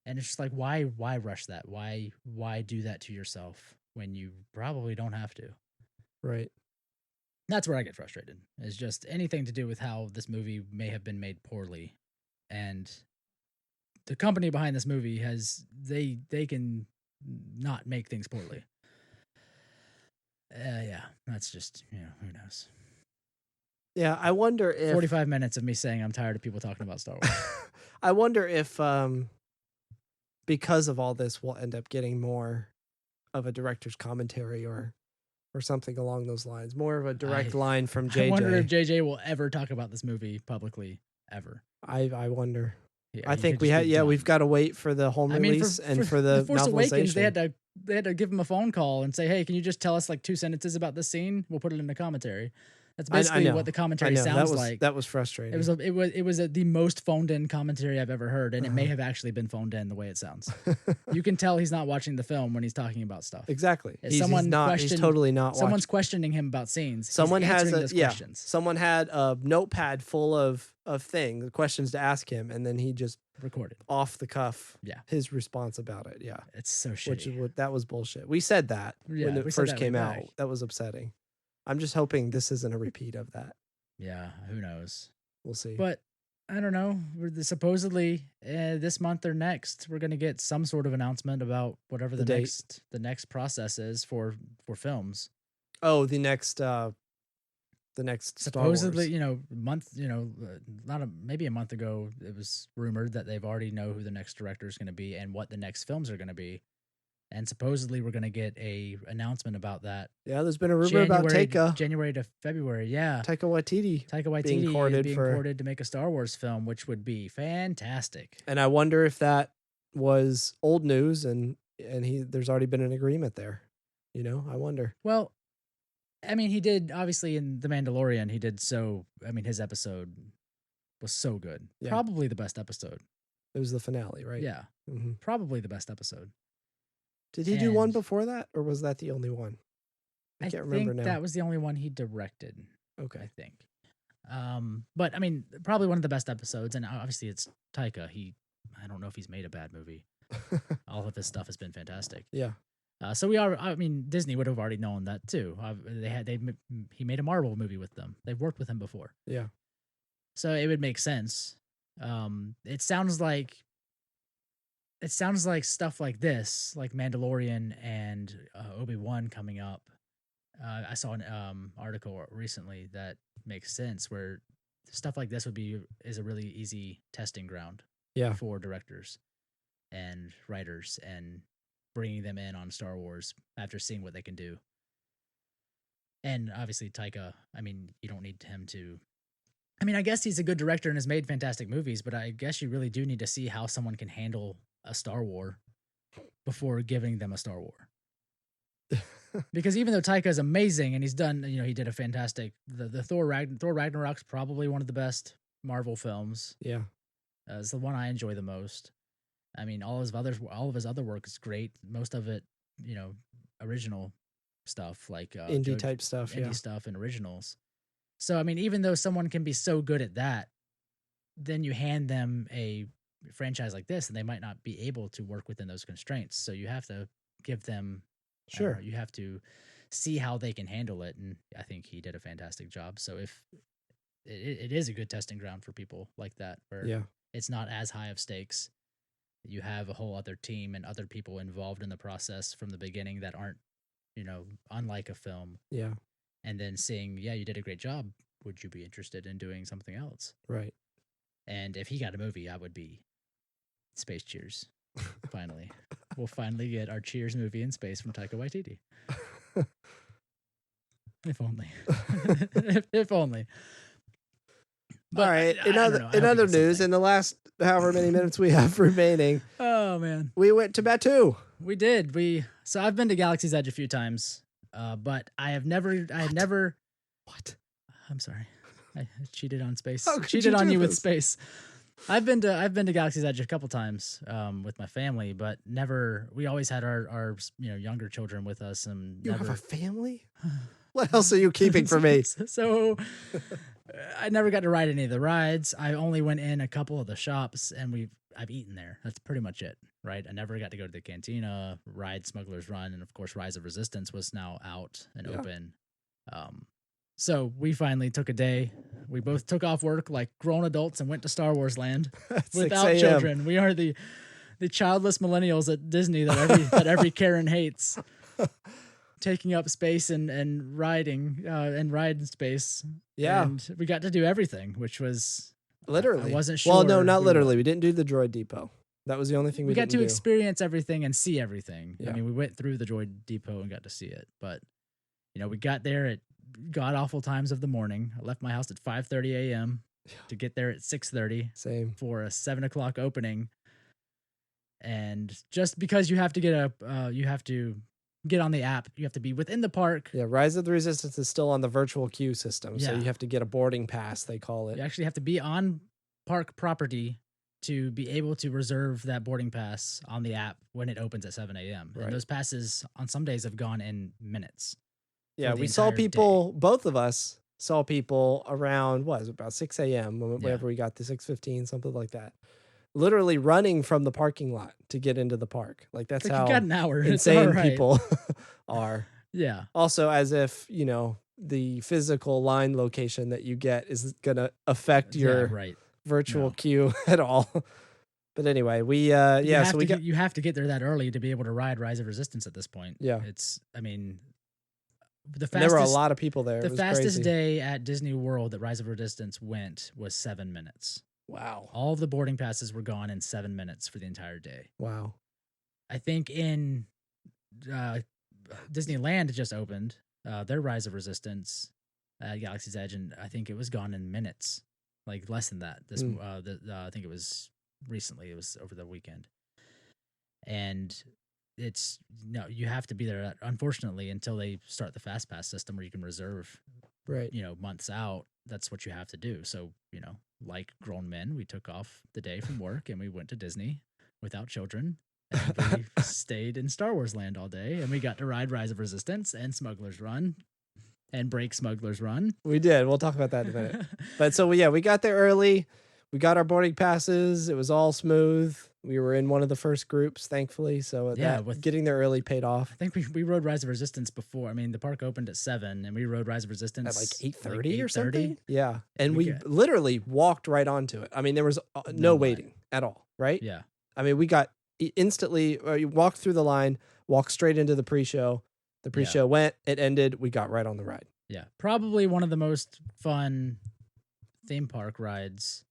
And it's just like, why rush that? Why do that to yourself when you probably don't have to? Right. That's where I get frustrated. Is just anything to do with how this movie may have been made poorly, and the company behind this movie they can not make things poorly. Yeah, that's just, who knows. Yeah, I wonder if 45 minutes of me saying I'm tired of people talking about Star Wars. I wonder if because of all this we'll end up getting more of a director's commentary or something along those lines. More of a direct line from JJ. I wonder if JJ will ever talk about this movie publicly, ever. I wonder. Yeah, I think we've got to wait for the home release and for the Force Awakens, novelization. they had to give him a phone call and say, "Hey, can you just tell us like 2 sentences about this scene? We'll put it in the commentary." That's basically what the commentary sounds like. That was frustrating. It was the most phoned in commentary I've ever heard, and it may have actually been phoned in the way it sounds. You can tell he's not watching the film when he's talking about stuff. Exactly. He's totally not. Someone's questioning him about scenes. Someone he's has questions. Someone had a notepad full of things, questions to ask him, and then he just recorded off the cuff. Yeah, his response about it. Yeah, it's so shitty. That was bullshit. We said that when it first came out. That was upsetting. I'm just hoping this isn't a repeat of that. Yeah, who knows? We'll see. But I don't know. Supposedly this month or next, we're gonna get some sort of announcement about whatever the next process is for films. Oh, the next supposedly Star Wars. Maybe a month ago, it was rumored that they've already know who the next director is going to be and what the next films are going to be. And supposedly we're going to get a announcement about that. Yeah, there's been a rumor about Taika. January to February, yeah. Taika Waititi being courted to make a Star Wars film, which would be fantastic. And I wonder if that was old news and there's already been an agreement there. I wonder. Well, I mean, he did, obviously, in The Mandalorian, his episode was so good. Yeah. Probably the best episode. It was the finale, right? Yeah. Mm-hmm. Probably the best episode. Did he do one before that, or was that the only one? I can't remember now. That was the only one he directed. Okay. I think. But I mean, probably one of the best episodes, and obviously it's Taika. I don't know if he's made a bad movie. All of his stuff has been fantastic. Yeah. Disney would have already known that too. He made a Marvel movie with them. They've worked with him before. Yeah. So it would make sense. It sounds like stuff like this, like Mandalorian and Obi-Wan coming up. I saw an article recently that makes sense, where stuff like this is a really easy testing ground. Yeah. For directors and writers, and bringing them in on Star Wars after seeing what they can do. And obviously Taika, you don't need him to. I guess he's a good director and has made fantastic movies, but I guess you really do need to see how someone can handle a Star War before giving them a Star War. Because even though Taika is amazing and he's done, he did a fantastic, the Thor Ragnarok's probably one of the best Marvel films. Yeah. It's the one I enjoy the most. All of his other work is great. Most of it, original stuff, like indie type stuff, indie stuff and originals. So even though someone can be so good at that, then you hand them a franchise like this, and they might not be able to work within those constraints. So you have to give them, you have to see how they can handle it. And I think he did a fantastic job. So if it is a good testing ground for people like that, where it's not as high of stakes. You have a whole other team and other people involved in the process from the beginning that aren't, unlike a film. Yeah. And then seeing, you did a great job. Would you be interested in doing something else? Right. And if he got a movie, I would be Space Cheers. Finally. We'll finally get our Cheers movie in space from Taika Waititi. If only. if only. All right. I don't know. I In hope other he gets news, something. in the last however many minutes we have remaining, Oh man, we went to Batuu. we did. So I've been to Galaxy's Edge a few times, but I had never. What? I'm sorry, I cheated on space. How could Cheated you on do you with this? space. I've been to Galaxy's Edge a couple times with my family, but never. We always had our younger children with us, and You never. have a family? What else are you keeping from me? So I never got to ride any of the rides. I only went in a couple of the shops, and I've eaten there. That's pretty much it, right? I never got to go to the cantina, ride Smuggler's Run, and of course, Rise of Resistance was now out and Yeah. open. So we finally took a day. We both took off work like grown adults and went to Star Wars Land At 6 without a.m. children. We are the childless millennials at Disney that every Karen hates. Taking up space and riding and ride space. Yeah. And we got to do everything, which was Literally. I wasn't sure. Well, no, not we literally. We didn't do the droid depot. That was the only thing we got didn't to do. experience everything and see everything. Yeah. I mean, we went through the droid depot and got to see it, but we got there at god awful times of the morning. I left my house at 5:30 a.m. to get there at 6:30 Same. for a 7 o'clock opening. And just because you have to get on the app, you have to be within the park. Yeah, Rise of the Resistance is still on the virtual queue system, so Yeah. you have to get a boarding pass, they call it. You actually have to be on park property to be able to reserve that boarding pass on the app when it opens at 7 a.m. Right. And those passes on some days have gone in minutes. Yeah, the we saw entire day. people, both of us saw people around, what was it, about 6 a.m. Yeah. whenever we got to 6:15, something like that. Literally running from the parking lot to get into the park. Like that's Like how you got an hour. It's insane all right. people are. Yeah. Also, as if, the physical line location that you get is going to affect your Yeah, right. virtual No. queue at all. But anyway, we You have we to got you have to get there that early to be able to ride Rise of Resistance at this point. Yeah. I mean, and the fastest there were a lot of people there. the It was fastest crazy. day at Disney World that Rise of Resistance went was 7 minutes. Wow. All of the boarding passes were gone in 7 minutes for the entire day. Wow. I think in Disneyland just opened their Rise of Resistance at Galaxy's Edge, and I think it was gone in minutes, like less than that. I think it was recently. It was over the weekend, and you have to be there. Unfortunately, until they start the fast pass system where you can reserve, Right. months out. That's what you have to do. So like grown men, we took off the day from work and we went to Disney without children. And we stayed in Star Wars Land all day, and we got to ride Rise of Resistance and Smuggler's Run and break Smuggler's Run. We did. We'll talk about that in a minute. But so we got there early. We got our boarding passes. It was all smooth. We were in one of the first groups, thankfully. So getting there early paid off. I think we rode Rise of Resistance before. I mean, the park opened at 7, and we rode Rise of Resistance At like 8:30 or something. 8:30. Yeah, and We we got- literally walked right onto it. I mean, there was no No line. waiting at all. Right? Yeah, I mean, we got instantly. You walked through the line, walked straight into the pre-show. The pre-show went. It ended. We got right on the ride. yeah. Probably one of the most fun theme park rides.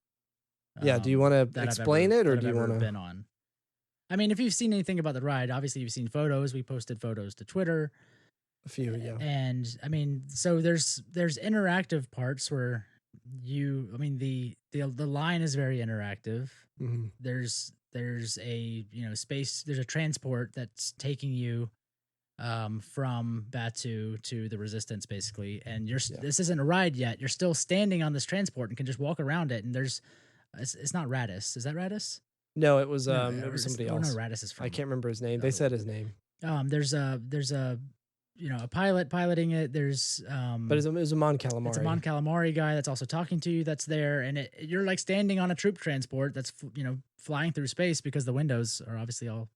Yeah. Do you want to that I've explain ever- it, or that do I've you ever want to? been on? I mean, if you've seen anything about the ride, obviously you've seen photos. We posted photos to Twitter. A few. Yeah. And I mean, so there's interactive parts where the line is very interactive. Mm-hmm. There's a space, there's a transport that's taking you from Batuu to the Resistance basically, and this isn't a ride yet. You're still standing on this transport and can just walk around it, and it's not Radis. Is that Radis? No, it was No, it was somebody no, else. Radis is from I can't remember his name. the They other said his name, there's a a pilot piloting it. There's but it was a Mon Calamari. it's a Mon Calamari guy that's also talking to you. That's there, and you're like standing on a troop transport that's flying through space because the windows are obviously all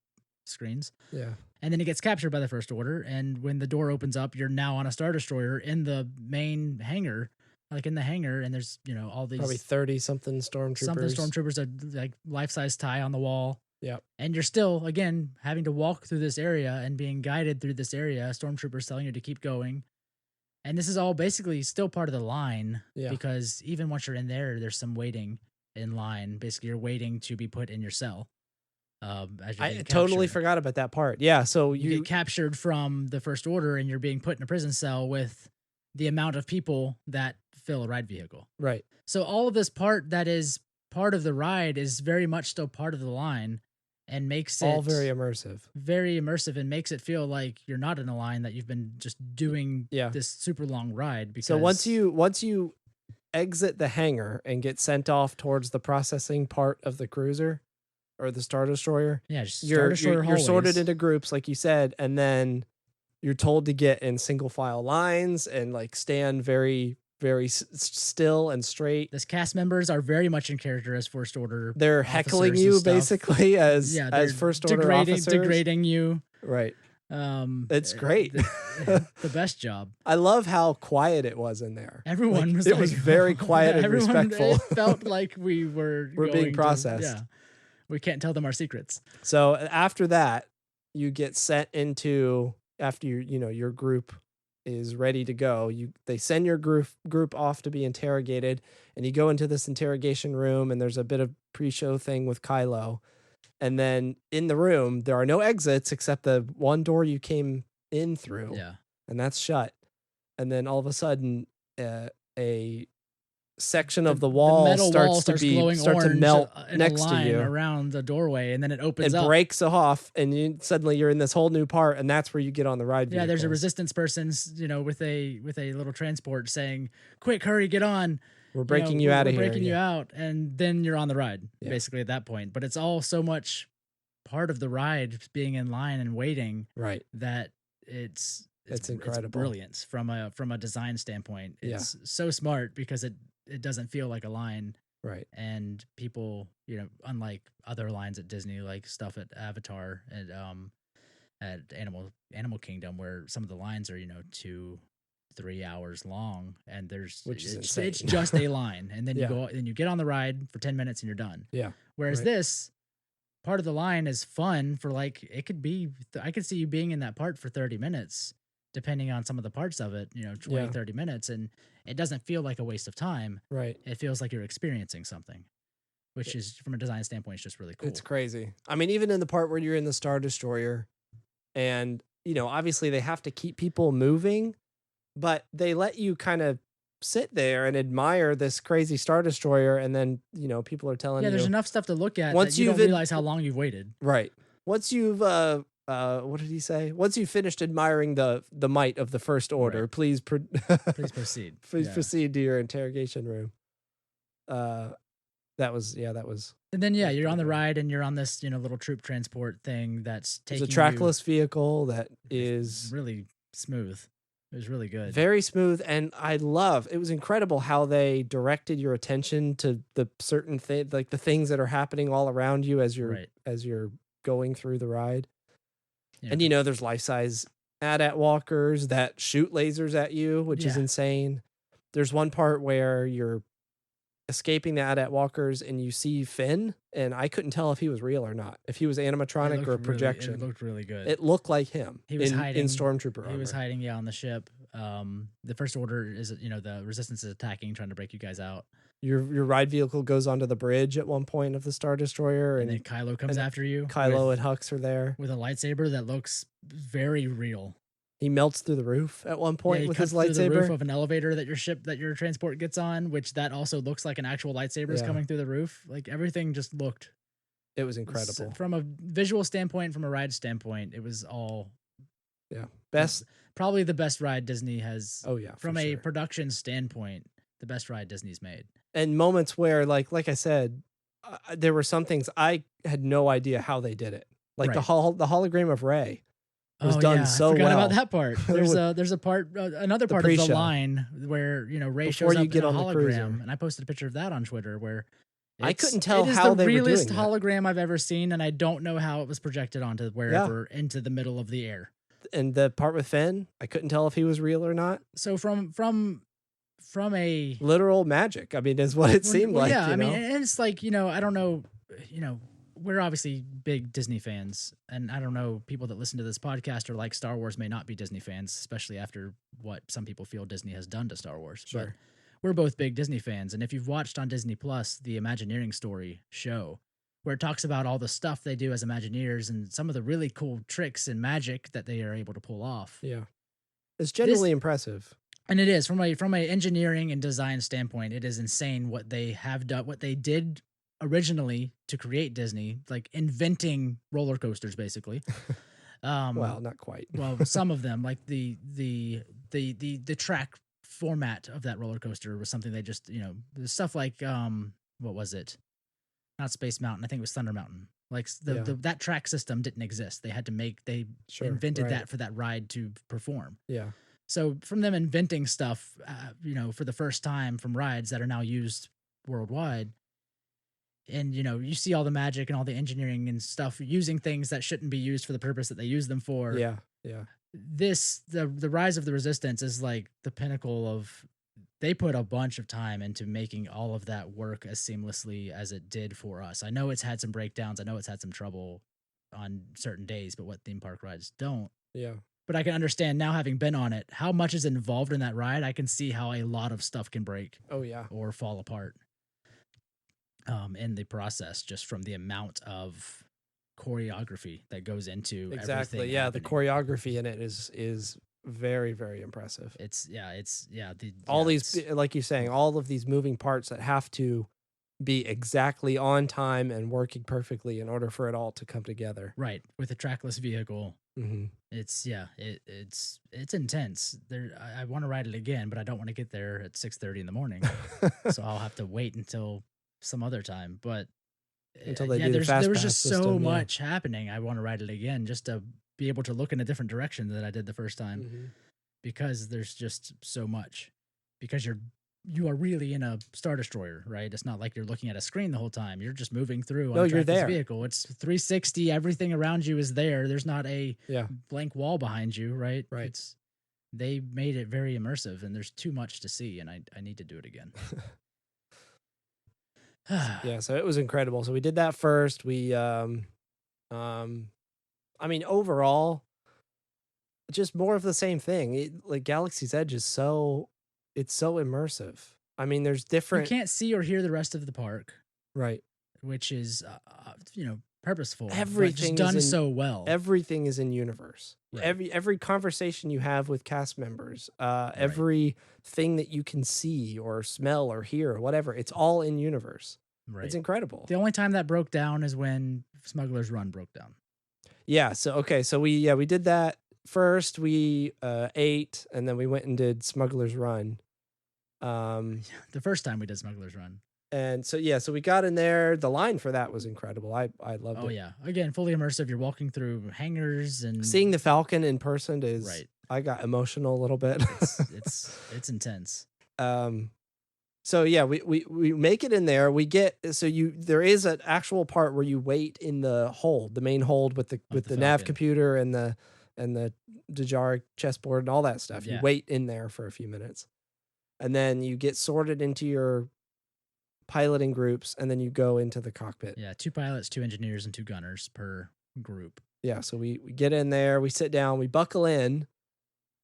screens. Yeah. And then it gets captured by the First Order, and when the door opens up, you're now on a Star Destroyer in the main hangar, and there's all these Probably 30 something stormtroopers. something stormtroopers that like life-size tie on the wall. Yep. And you're still, again, having to walk through this area and being guided through this area, stormtroopers telling you to keep going. And this is all basically still part of the line, Yeah. because even once you're in there, there's some waiting in line. Basically, you're waiting to be put in your cell. As you're I being totally captured. forgot about that part. Yeah. So You get captured from the First Order and you're being put in a prison cell with the amount of people that fill a ride vehicle. Right. So all of this part that is part of the ride is very much still part of the line, and makes it All very immersive. very immersive, and makes it feel like you're not in a line, that you've been just doing Yeah. this super long ride. Because So once you exit the hangar and get sent off towards the processing part of the cruiser or the Star Destroyer, yeah, just you're sorted hallways. into groups, like you said, and then you're told to get in single file lines and like stand very, very still and straight. This cast members are very much in character as First Order. They're heckling officers you and stuff. basically as they're First Order officers. degrading you. Right. It's great. The best job. I love how quiet it was in there. Everyone Like, was it was very quiet and respectful. It felt like we were being processed. Yeah, we can't tell them our secrets. So after that, you get sent into, after your group is ready to go. They send your group off to be interrogated, and you go into this interrogation room, and there's a bit of pre-show thing with Kylo. And then in the room, there are no exits except the one door you came in through. Yeah. And that's shut. And then all of a sudden, a section of the wall metal wall starts to glowing start to orange melt in next a to line you. around the doorway, and then it opens It up. breaks off, and suddenly you're in this whole new part, and that's where you get on the ride. Yeah, there's a vehicles. resistance person, with a little transport saying, "Quick, hurry, get on! We're breaking you out of here. We're breaking you out," and then you're on the ride, Yeah. basically at that point. But it's all so much part of the ride, being in line and waiting, Right. that it's incredible. It's brilliance from a design standpoint. It's so smart because it doesn't feel like a line. Right. And people, unlike other lines at Disney, like stuff at Avatar and at Animal Kingdom, where some of the lines are 2-3 hours long, and Which is it's insane. just a line, and then Yeah. you go and you get on the ride for 10 minutes and you're done. Yeah. Whereas Right. this part of the line is fun for, like, it could be, I could see you being in that part for 30 minutes, depending on some of the parts of it, 20, 30 minutes, and it doesn't feel like a waste of time. Right. It feels like you're experiencing something, which is, from a design standpoint, it's just really cool. It's crazy. I mean, even in the part where you're in the Star Destroyer, and obviously they have to keep people moving, but they let you kind of sit there and admire this crazy Star Destroyer, and then people are telling you, there's enough stuff to look at once that you don't you've realize how long you've waited. right. Once you've what did he say? Once you've finished admiring the might of the First Order, Right. please Please proceed. please Yeah. proceed to your interrogation room. That was And then That's you're on the pretty cool. ride, and you're on this little troop transport thing that's it's taking a trackless vehicle that you, is really smooth. It was really good. very smooth, and it was incredible how they directed your attention to the certain thing, like the things that are happening all around you as Right. you're going through the ride. Yeah. And there's life-size AT-AT walkers that shoot lasers at you, which is Yeah. insane. There's one part where you're escaping the AT-AT walkers and you see Finn, and I couldn't tell if he was real or not, if he was animatronic or projection. It looked really good. It looked like him. He was in hiding Stormtrooper He was armor. hiding, on the ship. The First Order is, the Resistance is attacking, trying to break you guys out. Your ride vehicle goes onto the bridge at one point of the Star Destroyer, And and then Kylo comes and after you. Kylo with, and Hux are there. with a lightsaber that looks very real. He melts through the roof at one point He with cuts his through the roof lightsaber. of an elevator that your transport gets on, which that also looks like an actual lightsaber is Yeah. coming through the roof. Like, everything just looked It was incredible. From a visual standpoint, from a ride standpoint, it was all Best. probably the best ride Disney has. Oh yeah, From for a sure. production standpoint, the best ride Disney's made. And moments where, like I said, there were some things I had no idea how they did it. Like the Right. the hologram of Rey was Oh, done yeah, so I forgot well. about that part. There's a part, another part of the pre-show. line where Rey Before shows you up get in a on the cruiser. hologram, and I posted a picture of that on Twitter where I it's- couldn't tell it is how the they were doing realest that. hologram I've ever seen, and I don't know how it was projected onto wherever into the middle of the air. And the part with Finn, I couldn't tell if he was real or not. So from a Literal magic. I mean, is what it seemed like. yeah, you I mean, know? and it's like, I don't know, we're obviously big Disney fans, and I don't know, people that listen to this podcast or like Star Wars may not be Disney fans, especially after what some people feel Disney has done to Star Wars. But Sure. we're both big Disney fans, and if you've watched on Disney Plus the Imagineering Story show, where it talks about all the stuff they do as Imagineers and some of the really cool tricks and magic that they are able to pull off. Yeah. It's genuinely impressive. And it is from a engineering and design standpoint, it is insane what they have done, what they did originally to create Disney, like inventing roller coasters, basically. Well, not quite. Well, some of them, like the track format of that roller coaster was something they just, the stuff like what was it? Not Space Mountain. I think it was Thunder Mountain. Like that track system didn't exist. They had to they invented that for that ride to perform. Yeah. So from them inventing stuff, for the first time from rides that are now used worldwide, and you see all the magic and all the engineering and stuff using things that shouldn't be used for the purpose that they use them for. Yeah, yeah. The Rise of the Resistance is like the pinnacle of. They put a bunch of time into making all of that work as seamlessly as it did for us. I know it's had some breakdowns. I know it's had some trouble on certain days, but what theme park rides don't. Yeah. But I can understand now, having been on it, how much is involved in that ride. I can see how a lot of stuff can break. Oh, yeah. Or fall apart in the process, just from the amount of choreography that goes into exactly. Yeah, happening. the choreography in it is very, very impressive. All these, like you're saying, all of these moving parts that have to be exactly on time and working perfectly in order for it all to come together. Right, with a trackless vehicle. Mm-hmm. It's intense. I want to ride it again, but I don't want to get there at 6:30 in the morning, so I'll have to wait until some other time. But until they do the fast there was pass just system, so much happening. I want to ride it again just to be able to look in a different direction than I did the first time, because there's just so much. Because you are really in a Star Destroyer, right? It's not like you're looking at a screen the whole time. You're just moving through. No, you're there. Vehicle. It's 360. Everything around you is there. There's not a Yeah. blank wall behind you, right? Right. They made it very immersive, and there's too much to see, and I need to do it again. Yeah, so it was incredible. So we did that first. We I mean, overall, just more of the same thing. Like Galaxy's Edge is it's so immersive. I mean, there's different. You can't see or hear the rest of the park, right? Which is, purposeful. Everything done so well. Everything is in universe. Right. Every conversation you have with cast members, everything that you can see or smell or hear or whatever, it's all in universe. Right. It's incredible. The only time that broke down is when Smuggler's Run broke down. Yeah. So we did that first. We ate, and then we went and did Smuggler's Run. The first time we did Smuggler's Run. And so we got in there. The line for that was incredible. I loved it. Oh yeah, again, fully immersive. You're walking through hangars and seeing the Falcon in person is right. I got emotional a little bit. it's intense. So yeah, we make it in there. We get there is an actual part where you wait in the hold, the main hold with the nav computer and the Djarik chessboard and all that stuff. Yeah. You wait in there for a few minutes, and then you get sorted into your piloting groups, and then you go into the cockpit. Yeah, 2 pilots, 2 engineers, and 2 gunners per group. Yeah, so we get in there, we sit down, we buckle in.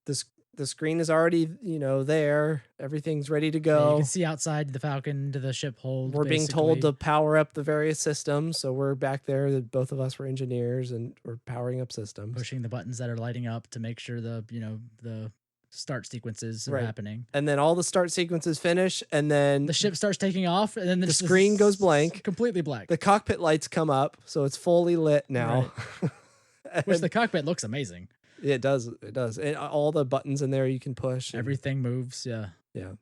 The screen is already, there. Everything's ready to go. Yeah, you can see outside the Falcon to the ship hold. We're being told to power up the various systems, so we're back there. Both of us were engineers, and we're powering up systems. Pushing the buttons that are lighting up to make sure the start sequences are happening. And then all the start sequences finish, and then the ship starts taking off, and then the screen goes blank. Completely black. The cockpit lights come up, so it's fully lit now. Right. Which the cockpit looks amazing. It does. And all the buttons in there you can push. Everything moves, yeah. Yeah.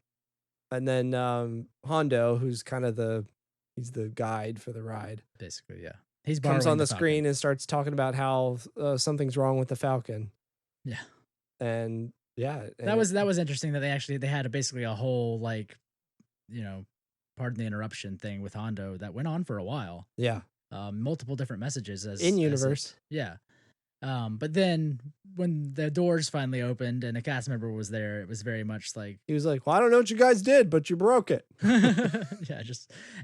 And then Hondo, who's kind of he's the guide for the ride. Basically, yeah. He's comes on the screen and starts talking about how something's wrong with the Falcon. Yeah. And yeah. That was interesting that they had basically a whole pardon the interruption thing with Hondo that went on for a while. Yeah. Multiple different messages in universe. Yeah. But then when the doors finally opened and a cast member was there, it was very much like he was like, "Well, I don't know what you guys did, but you broke it." Yeah,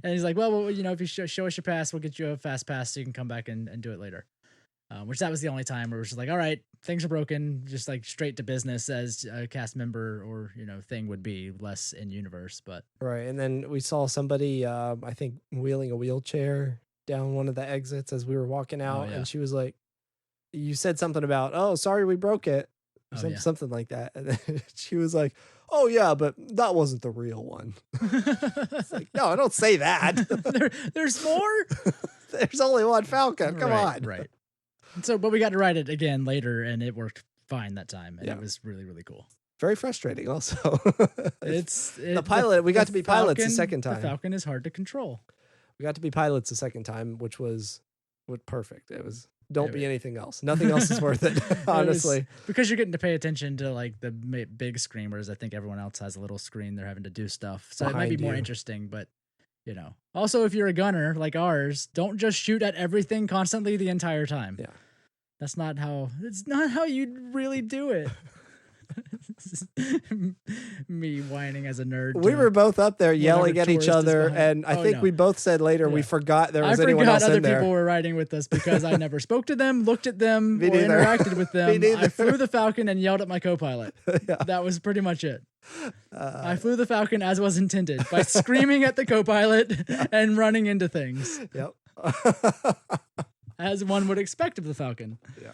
and he's like, "Well, if you show us your pass, we'll get you a fast pass so you can come back and do it later." Which that was the only time where it was just like, "All right, things are broken," just like straight to business as a cast member or thing would be, less in universe. But right, and then we saw somebody, I think, wheeling a wheelchair down one of the exits as we were walking out, and she was like, you said something about, "Oh, sorry, we broke it." Oh, yeah. something like that. And then she was like, "Oh yeah, but that wasn't the real one." It's like, no, I don't say that. There's more. There's only one Falcon. Come on. Right. And so, but we got to ride it again later, and it worked fine that time, and Yeah. it was really, really cool. Very frustrating. Also, The pilot. We got to be pilots the Falcon- second time. The Falcon is hard to control. We got to be pilots the second time, which was perfect. It was. Don't It be was- anything else. Nothing else is worth it. Honestly, because you're getting to pay attention to like the big screen, whereas I think everyone else has a little screen they're having to do stuff. So it might be Behind more you. interesting, but you know. Also, if you're a gunner like ours, don't just shoot at everything constantly the entire time. Yeah. That's not how. It's not how you really do it. Me whining as a nerd. we to were both up there yelling at tourist each is other, behind. and I Oh, think no. we both said later we Yeah. forgot there I was anyone forgot else other in there. people were riding with us because I never spoke to them, looked at them, Me or neither. interacted with them. neither. I flew the Falcon and yelled at my co-pilot. Yeah. That was pretty much it. Uh, I flew the Falcon as was intended by screaming at the co-pilot and running into things Yep. as one would expect of the Falcon. Yeah.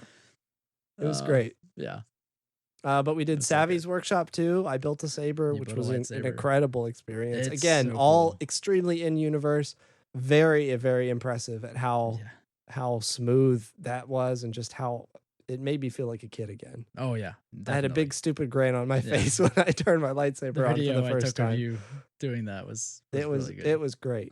It was Uh, great. Yeah. But we did That's so Savvy's workshop too. I built a saber, You which built a was an lightsaber. incredible experience. It's Again, so all cool. extremely in universe. Very, very impressive at how smooth that was, and just how it made me feel like a kid again. Oh yeah. I had a definitely. big stupid grin on my Yeah. face when I turned my lightsaber the on for video the I first took time. of you doing that was It was really good. it was great.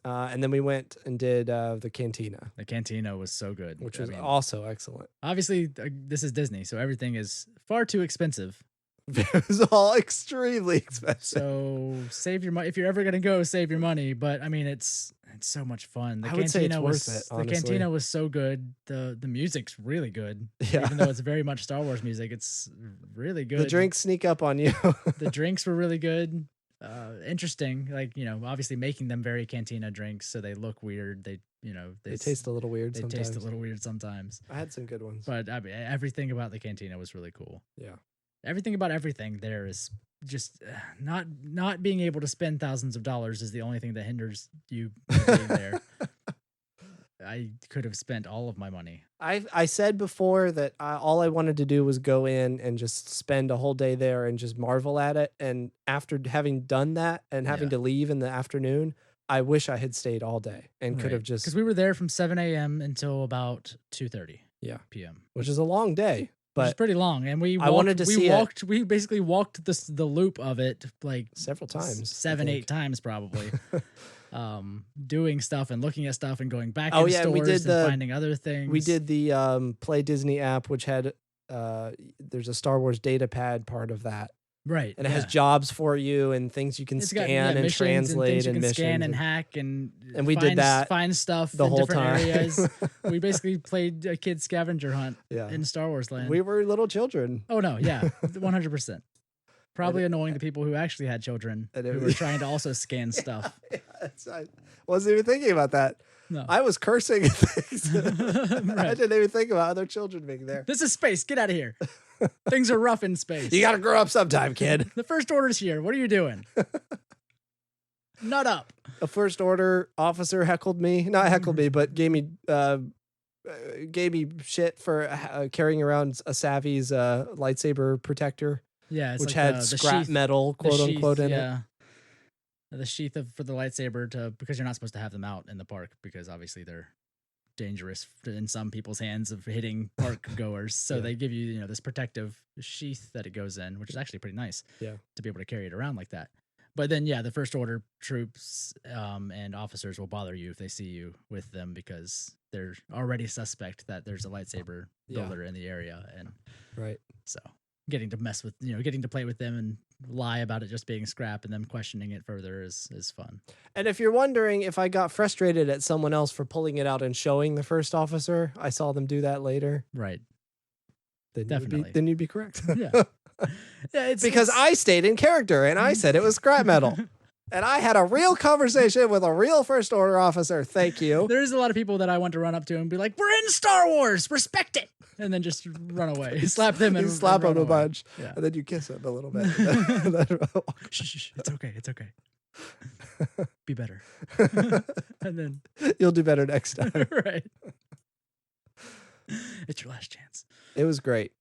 And then we went and did the cantina, The cantina was so good, which I was mean, also excellent. obviously this is Disney, so everything is far too expensive. It was all extremely expensive. So save your money if you're ever gonna go. Save your money, but I mean it's so much fun. The I would say it's cantina worth was it, the honestly. cantina was so good. The music's really good, Yeah. even though it's very much Star Wars music. It's really good. The drinks sneak up on you. The drinks were really good. Interesting, like obviously making them very cantina drinks, so they look weird. They They taste a little weird they sometimes. taste a little weird sometimes. I had some good ones. But I mean, everything about the cantina was really cool. Yeah. Everything about everything there is just not being able to spend thousands of dollars is the only thing that hinders you from being there. I could have spent all of my money. I said before that all I wanted to do was go in and just spend a whole day there and just marvel at it. And after having done that and having Yeah. to leave in the afternoon, I wish I had stayed all day and could have just, because we were there from 7 a.m. until about 2:30 yeah, p.m. which is a long day. Which is But pretty long, and I wanted to see it. We basically walked the loop of it like several times, I 7, 8 think. times probably. Doing stuff and looking at stuff and going back Oh, in yeah, stores we did and the- finding other things. We did the Play Disney app, which had there's a Star Wars data pad part of that, right, and it has yeah. jobs for you and things you can It's got, scan and missions translate things you and can missions. scan and hack and we did find, that find stuff the in whole different time. areas. We basically played a kid scavenger hunt Yeah, in Star Wars Land. we were little children. Oh no, yeah, 100%. Probably annoying to people who actually had children And it who was- were trying to also scan stuff. I wasn't even thinking about that. No. I was cursing at things. I Right. didn't even think about other children being there. This is space. Get out of here. Things are rough in space. You got to grow up sometime, kid. The First Order's here. What are you doing? Nut up. A first order officer heckled me, not heckled me, but gave me shit for carrying around a Savvy's lightsaber protector, Yeah, it's which like had the scrap sheath- metal, the quote sheath, unquote, in it. yeah. The sheath for the lightsaber because you're not supposed to have them out in the park because obviously they're dangerous in some people's hands of hitting park goers. So Yeah. they give you, this protective sheath that it goes in, which is actually pretty nice. Yeah. To be able to carry it around like that. But then, the First Order troops and officers will bother you if they see you with them because they're already suspect that there's a lightsaber Yeah. builder in the area, and Right. so getting to mess with, getting to play with them and lie about it just being scrap and them questioning it further is fun. And if you're wondering if I got frustrated at someone else for pulling it out and showing the first officer, I saw them do that later. Right. Then Definitely. Then you'd be correct. Yeah. Yeah, it's Because I stayed in character and I said it was scrap metal. And I had a real conversation with a real first order officer. Thank you. there's a lot of people that I want to run up to and be like, "We're in Star Wars, respect it," and then just run away, slap them, and You slap run him a away. bunch, Yeah. and then you kiss him a little bit. Shh, shh, shh, it's okay, it's okay. Be better. And then You'll do better next time. right. It's your last chance. It was great.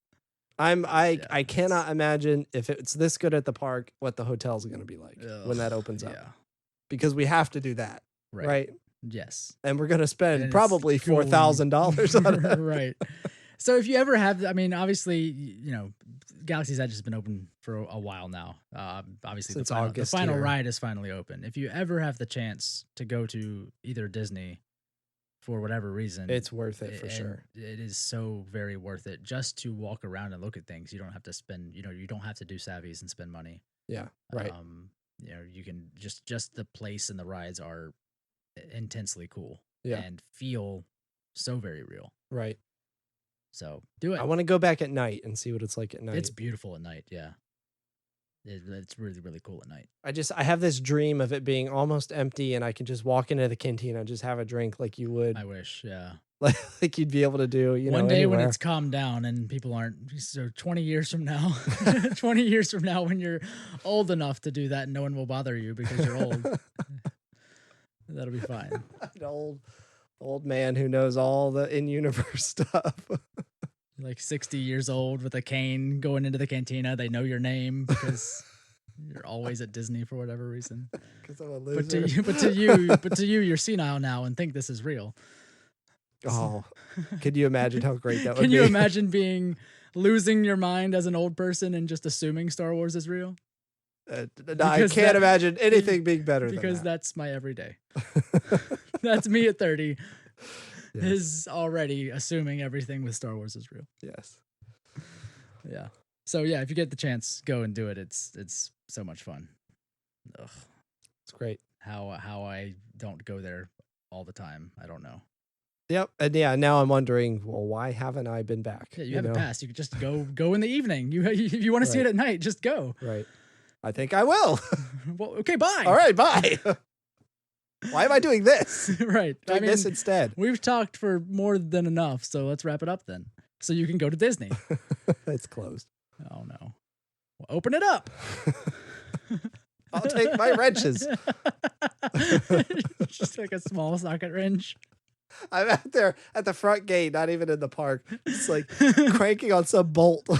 I cannot imagine if it's this good at the park, what the hotel's going to be like when that opens up. Yeah. Because we have to do that, right? Yes. And we're going to spend And probably it's going- $4,000 on it. Right. So if you ever have, I mean, obviously, you know, Galaxy's Edge has been open for a while now. Obviously, Since the August final here. ride is finally open. If you ever have the chance to go to either Disney for whatever reason, It's worth it for and sure. It is so very worth it just to walk around and look at things. You don't have to spend, you know, you don't have to do savvies and spend money. Yeah, right. You know, you can just the place and the rides are intensely cool Yeah. and feel so very real. Right. So do it. I want to go back at night and see what it's like at night. It's beautiful at night. Yeah. It's really, really cool at night. I have this dream of it being almost empty and I can just walk into the cantina and just have a drink like you would, I wish. Yeah. like you'd be able to do, you know, One day when anywhere. it's calmed down and people aren't, so 20 years from now, 20 years from now, when you're old enough to do that and no one will bother you because you're old, that'll be fine. An old man who knows all the in-universe stuff. Like 60 years old with a cane going into the cantina. They know your name because you're always at Disney for whatever reason. Because I'm a But loser. to you, you're senile now and think this is real. Oh, could you imagine how great that would be? Can you imagine losing your mind as an old person and just assuming Star Wars is real? No, I Because can't that- imagine anything being better Because than that. that's my everyday. That's me at 30. Yes. Is already assuming everything with Star Wars is real. Yes. Yeah. So yeah, if you get the chance, go and do it. It's so much fun. Ugh. It's great. How I don't go there all the time, I don't know. Yep. And yeah, now I'm wondering, well, why haven't I been back? Yeah, you haven't know? passed. You could just go in the evening. If you want to see it Right. at night, just go. Right. I think I will. Well, okay, bye. All right, bye. Why am I doing this? Right. Doing this instead. We've talked for more than enough, so let's wrap it up then. So you can go to Disney. It's closed. Oh no. Well, open it up. I'll take my wrenches. Just like a small socket wrench. I'm out there at the front gate, not even in the park. It's like cranking on some bolt. All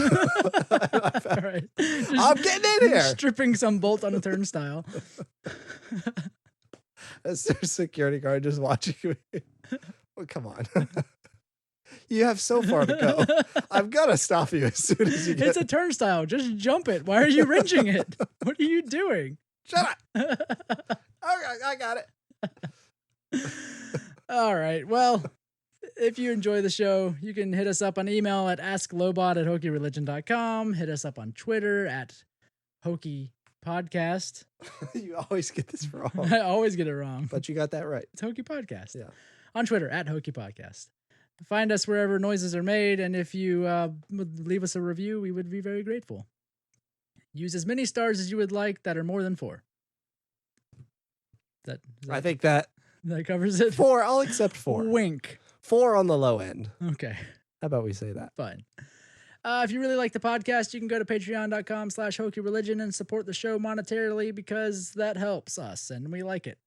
right. I'm getting in here. Stripping some bolt on a turnstile. As there's a security guard just watching me. Well, come on. You have so far to go. I'm going to stop you as soon as you get... It's a turnstile. Just jump it. Why are you wrenching it? What are you doing? Shut up. Okay, I got it. All right. Well, if you enjoy the show, you can hit us up on email at asklobot@hokireligion.com. Hit us up on Twitter at Hokey Podcast. You always get this wrong. I always get it wrong. But you got that right. It's Hokey Podcast. Yeah. On Twitter at Hokey Podcast. Find us wherever noises are made, and if you would leave us a review, we would be very grateful. Use as many stars as you would like that are more than 4. I think that that covers it. 4, I'll accept 4. Wink. 4 on the low end. Okay. How about we say that? Fine. If you really like the podcast, you can go to patreon.com/hokireligion and support the show monetarily because that helps us and we like it.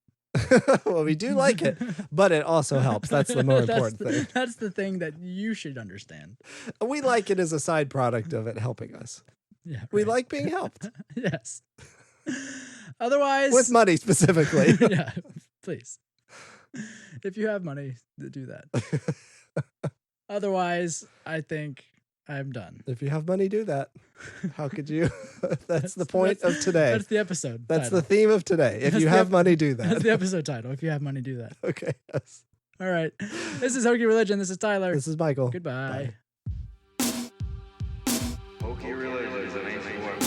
Well, we do like it, but it also helps. That's the more important thing. That's the thing that you should understand. We like it as a side product of it helping us. Yeah, We right. like being helped. Yes. Otherwise, With money specifically. yeah, please. If you have money, do that. Otherwise, I think I'm done. If you have money, do that. How could you? That's the point of today. That's the episode. That's title. the theme of today. If That's you the have ep- money, do That's that. the episode title. If you have money, do that. Okay. Yes. All right. This is Hokey Religion. This is Tyler. This is Michael. Goodbye. Bye. Hokey religion is an ancient weapon.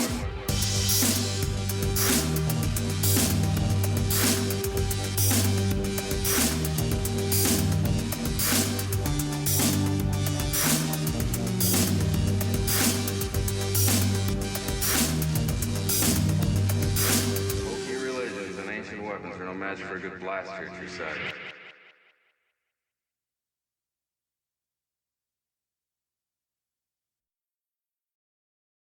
Hokey religion is an ancient weapon, for no match for a good blaster at your side.